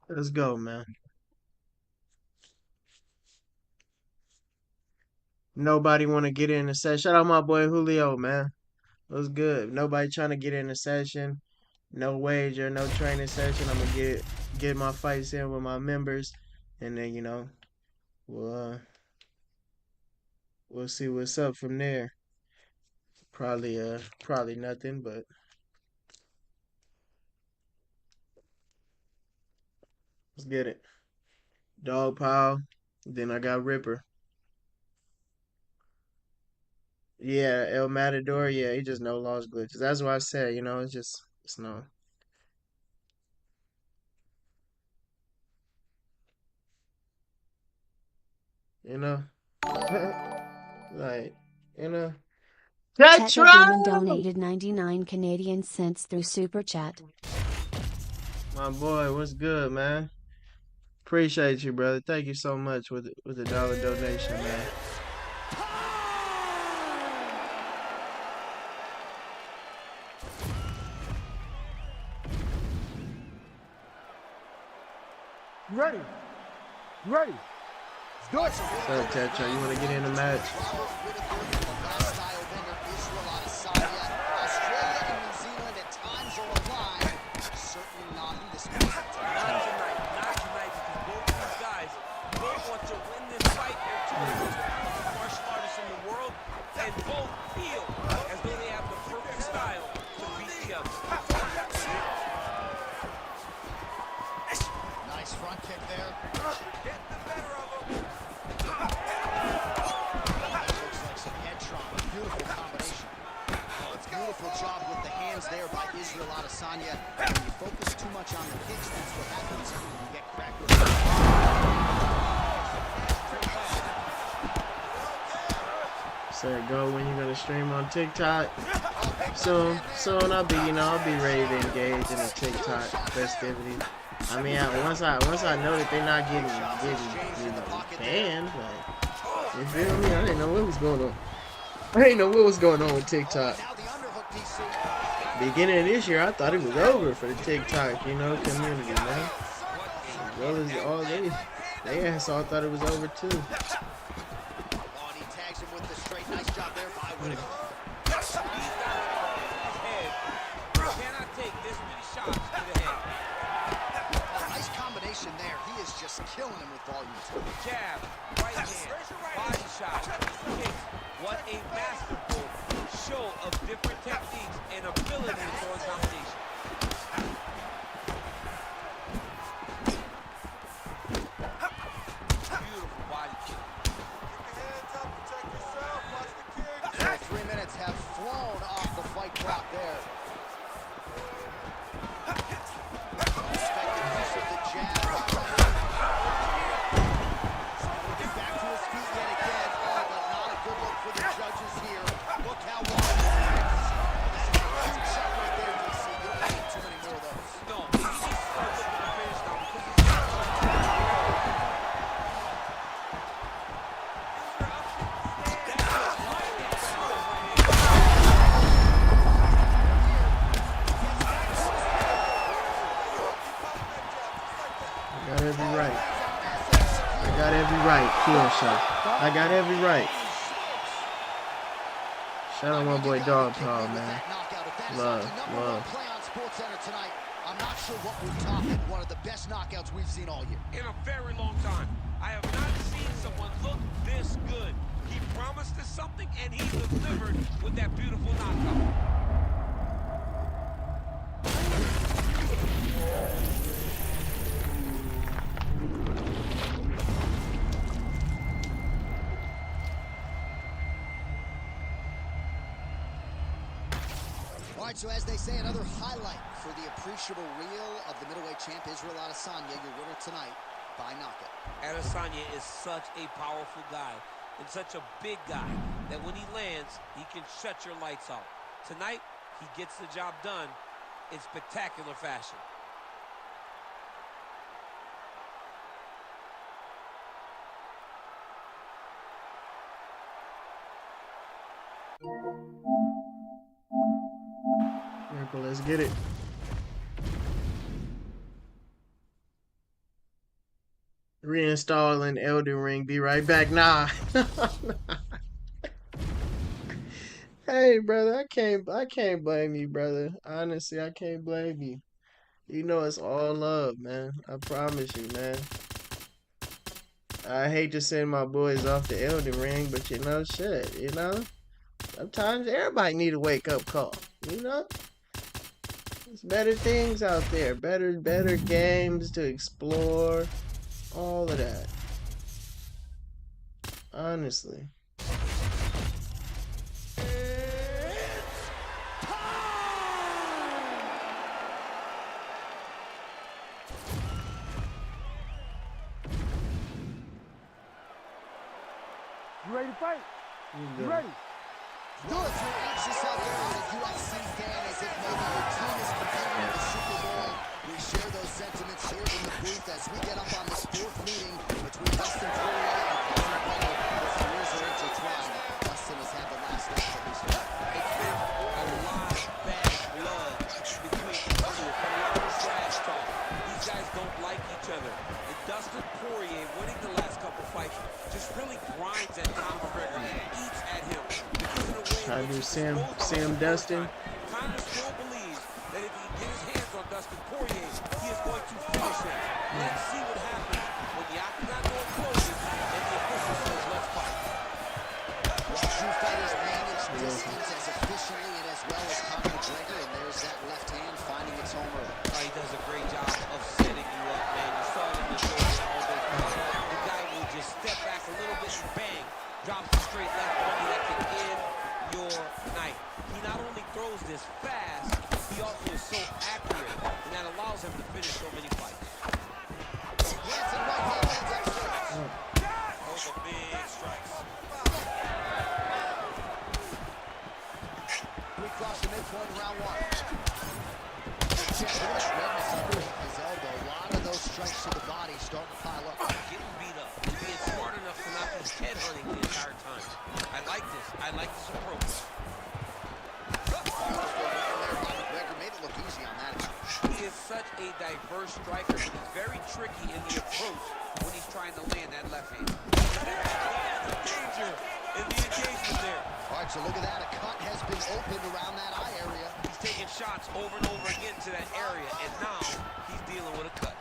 Let's go, man. Nobody want to get in the session. Shout out my boy Julio, man. It was good. Nobody trying to get in the session. No wage or no training session. I'm gonna get my fights in with my members, and then we'll see what's up from there. Probably nothing, but let's get it. Dog pile. Then I got Ripper. Yeah, El Matador. Yeah, he just no loss glitches. That's what I said. It's no. You know, like you know. Tetra Tetra. Demon donated 99 Canadian cents through Super Chat. My boy, what's good, man? Appreciate you, brother. Thank you so much with the dollar donation, man. You ready? You ready? Let's do it. What's up, Tetra? You want to get in the match? There by Israel Adesanya. When you focus too much on the kicks, that's what happens. You get cracked with Said go when you're gonna stream on TikTok. Soon I'll be ready to engage in the TikTok festivities. I mean, once I know that they're not getting banned, like you feel me? I didn't know what was going on. I didn't know what was going on with TikTok. Beginning of this year, I thought it was over for the TikTok, community, man. As well as all they ass all thought it was over too. he tags him with the straight. Nice job there by Whittaker. Cannot take this many shots to the head. Nice combination there. He is just killing him with volume too. Jab, right hand, body shot, kicks. What a masterful show of different techniques and ability to throw combination. Beautiful body kick. Keep your hands up, protect yourself, watch the kick. So 3 minutes have flown off the fight clock there. Unexpected use of the jab. Get back to his feet yet again. Oh, but not a good look for the judges here. Look how long this is. That's a shot right there, DC. You don't need too many more of those. No, he needs to start looking to finish now because he's I got every right. I got every right, kill shot. I got every right. Shout out my boy Dog Paw, man. Love. I'm not sure what we're talking. One of the best knockouts we've seen all year. in a very long time. I have not seen someone look this good. He promised us something, and he delivered with that beautiful knockout. All right, so as they say, another highlight for the appreciable reel of the middleweight champ, Israel Adesanya, your winner tonight by knockout. Adesanya is such a powerful guy and such a big guy that when he lands, he can shut your lights off. Tonight, he gets the job done in spectacular fashion. Miracle, let's get it. Reinstalling Elden Ring. Be right back. Nah. Hey, brother, I can't blame you, brother. Honestly, I can't blame you. You know it's all love, man. I promise you, man. I hate to send my boys off the Elden Ring, but shit, sometimes everybody need a wake up call. You know, there's better things out there, better games to explore, all of that. Honestly. You ready to fight? You ready? Good. You're anxious out there as a UFC fan, as if maybe your team is competing in the Super Bowl. We share those sentiments here in the booth as we get up on this fourth meeting between Dustin Poirier and Conor McGregor. His careers are intertwined. Dustin has had the last laugh at least one. It's been a lot of bad blood between the two. A lot of trash talk. These guys don't like each other. And Dustin Poirier, winning the last couple fights, just really grinds at Conor McGregor and eats at him. Trying to do Sam Dustin. Conor still believes that if he can get his hands on Dustin Poirier, he is going to finish him. Let's see what happens when the octagon door closes and the official says, let's fight. Well, two fighters manage distance as efficiently and as well as Conor McGregor, and there's that left hand finding its home early. He does a great job of setting you up, man. You saw it in the show all day. The guy will just step back a little bit and bang, drops a straight left body that can end your night. He not only throws this fast, he also is so accurate, and that allows him to finish so many fights. Those are big strikes. We cross the midpoint in round one. Redness underneath his elbow. A lot of those strikes to the body starting to pile up. Getting beat up. And being smart enough to not be head hunting the entire time. I like this. I like this approach. McGregor made it look easy on that. He is such a diverse striker, but he's very tricky in the approach when he's trying to land that left hand. The danger in the engagement there. All right, so look at that. A cut has been opened around that eye area. He's taking shots over and over again to that area, and now he's dealing with a cut.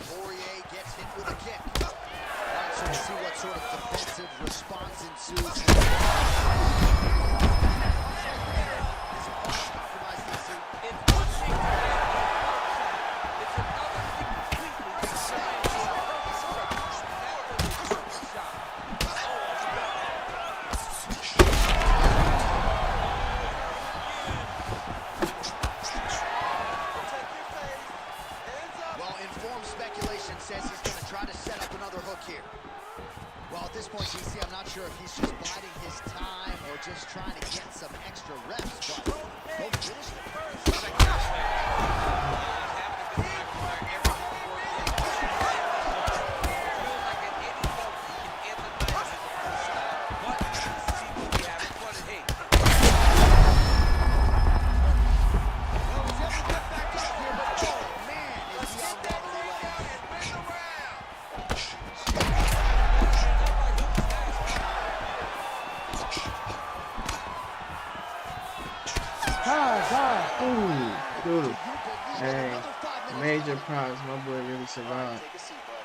Poirier gets hit with a kick. All right, so we'll see what sort of defensive response ensues. Says he's going to try to set up another hook here. Well, at this point, GC, I'm not sure if he's just biding his time or just trying to get some extra reps, but go finish it. Hey, major props. My boy really survived.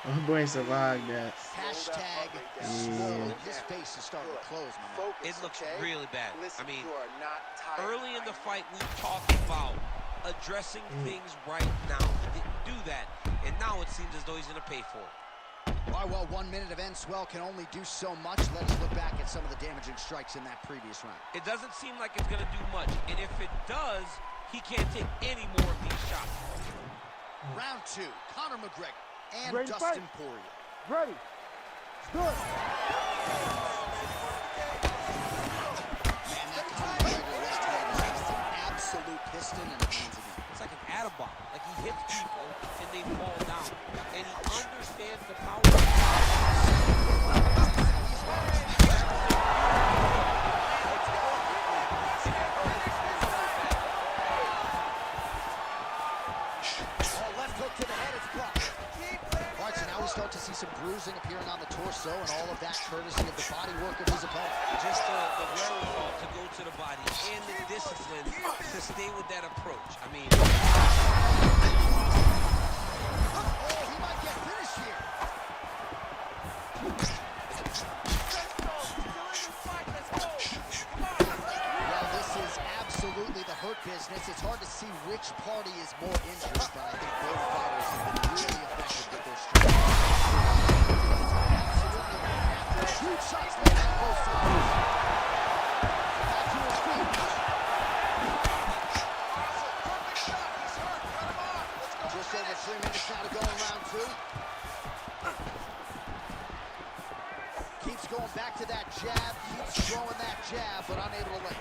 My boy survived that. Hashtag swollen. His face is starting to close, man. It looks really bad. I mean, early in the fight, we talked about addressing things right now. He didn't do that, and now it seems as though he's going to pay for it. All right, well, 1 minute of end swell can only do so much. Let us look back at some of the damaging strikes in that previous round. It doesn't seem like it's going to do much, and if it does, he can't take any more of these shots. Round two, Conor McGregor and Ready to Dustin fight? Poirier. Ready. Good. Man, that Conor McGregor left hand is just an absolute piston in the hands of him. It's like an Atombomb. Like he hits people and they fall down. And he understands the power. Oh, left hook to the head is blocked. start to see some bruising appearing on the torso, and all of that courtesy of the body work of his opponent. Just the wherewithal to go to the body and the discipline to stay with that approach. I mean... Oh, he might get finished here. Well, this is absolutely the hurt business. It's hard to see which party is more injured, but I think both fighters have been really effective with their strength. Absolutely. Huge shots landed on both sides. Back to his feet. Just over 3 minutes now to go in round 2. Keeps going back to that jab, keeps throwing that jab, but unable to land.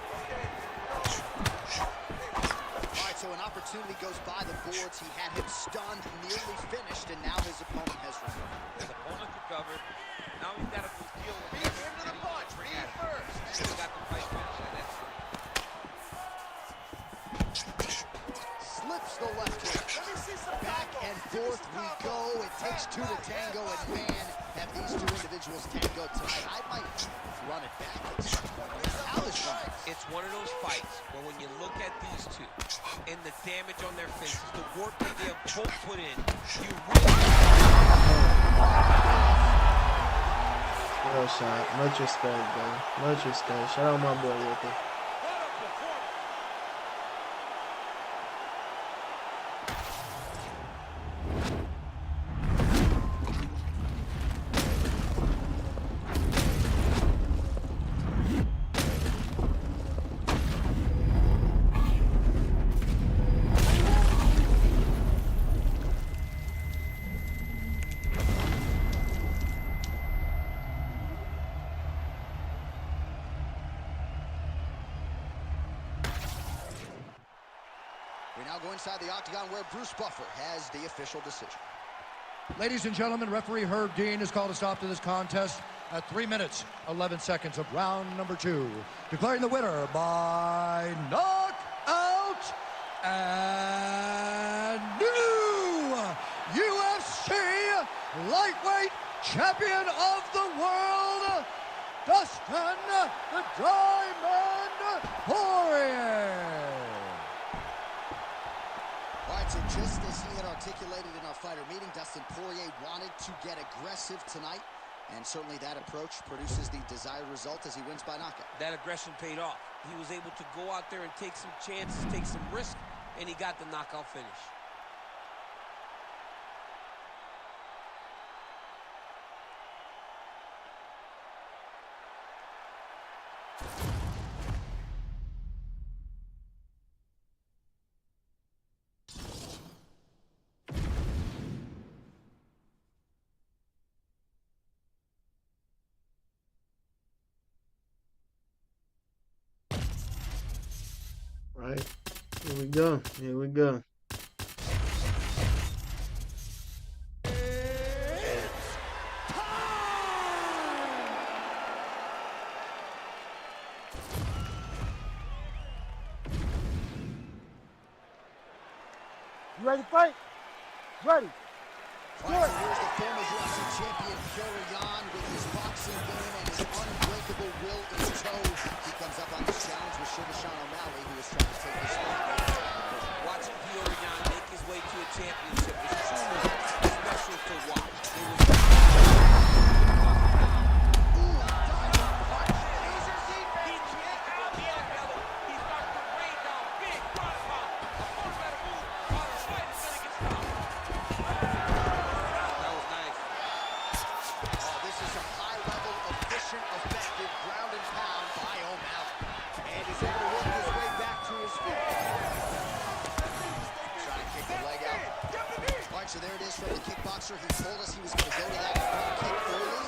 All right, so an opportunity goes by the boards. He had him stunned, nearly finished, and now his opponent has recovered. His opponent recovered. Now he's got to deal with it. He's got the fight finish, and that's Slips the left hook. Back and forth we go. It takes two to tango, and man, have these two individuals tangoed tonight. I might run it back at some point. How is running? It's one of those fights where when you look at these two and the damage on their faces, the work that they have both put in, you really... Real shot. Much respect, bro. Much respect. Shout out my boy Whipper. We now go inside the octagon where Bruce Buffer has the official decision. Ladies and gentlemen, referee Herb Dean has called a stop to this contest at 3 minutes, 11 seconds of round number 2. Declaring the winner by knockout and new UFC lightweight champion of the world, Dustin the Diamond Poirier. All right, so just as he had articulated in our fighter meeting, Dustin Poirier wanted to get aggressive tonight, and certainly that approach produces the desired result as he wins by knockout. That aggression paid off. He was able to go out there and take some chances, take some risk, and he got the knockout finish. Right. Here we go. Here we go. You ready to fight? Ready. All right, so here's the former UFC champion, Petr Yan, with his boxing game and his unbreakable will in tow. He comes up on this challenge with Sugar Sean O'Malley, who is trying to take this fight. Watching Petr Yan make his way to a championship is truly special to watch. It was... So there it is from the kickboxer. He told us he was going to go to that front kick early,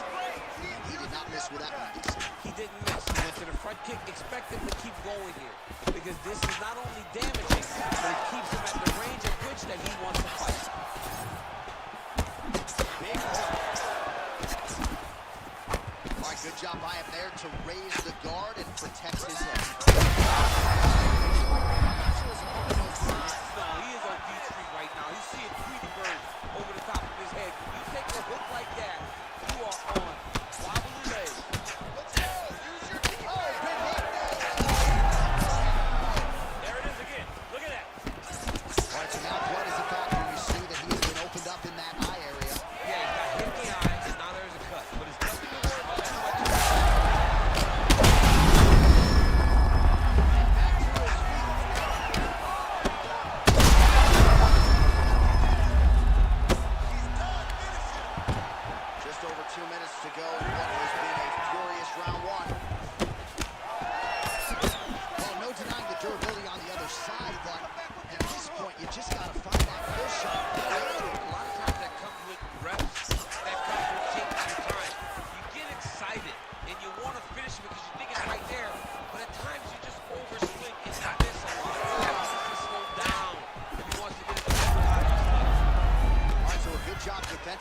and he did not miss with that one, DC. He didn't miss. He went to the front kick. Expect him to keep going here, because this is not only damaging, but it keeps him at the range at which that he wants to fight. Big hook. All right, good job by him there to raise the guard and protect his head. No, he is on D Street right now. He's seeing Tweety Bird over the top of his head. When you take a hook like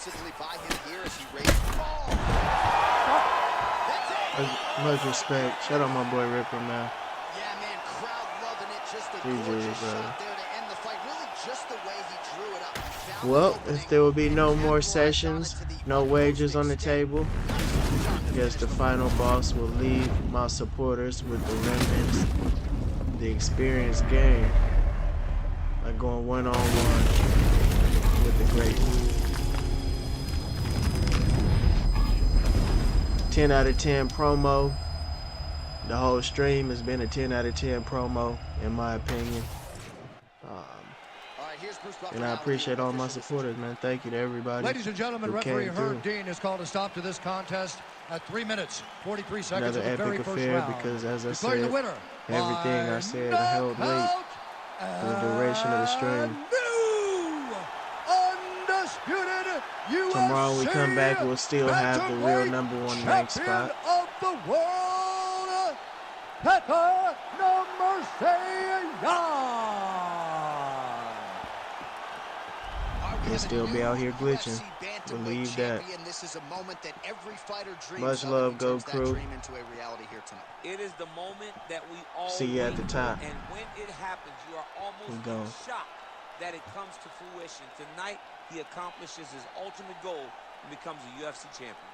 defensively by him here as he raises. Oh! That's it! Much respect. Shout out my boy Ripper, man. Yeah, man, crowd loving it. Just a GG, gorgeous brother. shot there to end the fight. Really just the way he drew it up. He found the Well, opening if there will be and no more capitalized on it sessions, to the no utmost wagers on the extent. table, I guess the final boss will leave my supporters with the remnants, the experience gained by going one-on-one with the great. 10 out of 10 promo. The whole stream has been a 10 out of 10 promo, in my opinion. All right, here's Bruce And I Buffer appreciate all my official supporters, man. Thank you to everybody Ladies and gentlemen, who referee came Herb through. Dean has called a stop to this contest at 3 minutes, 43 seconds Another of the very epic first affair round. because, as I Declaring said, the winner everything I by said I held weight for the duration of the stream. new undisputed UFC Tomorrow we come back, we'll still have the real #1 ranked champion spot. of the world, Pecker No He'll still be out here glitching. Believe that. This is a moment that every fighter dreams Much of, love, and he Go turns that Crew. dream into a reality here tonight. It is the moment that we all See you at wait the for, top. and when it happens, you are almost We in go. shock that it comes to fruition. Tonight, he accomplishes his ultimate goal and becomes a UFC champion.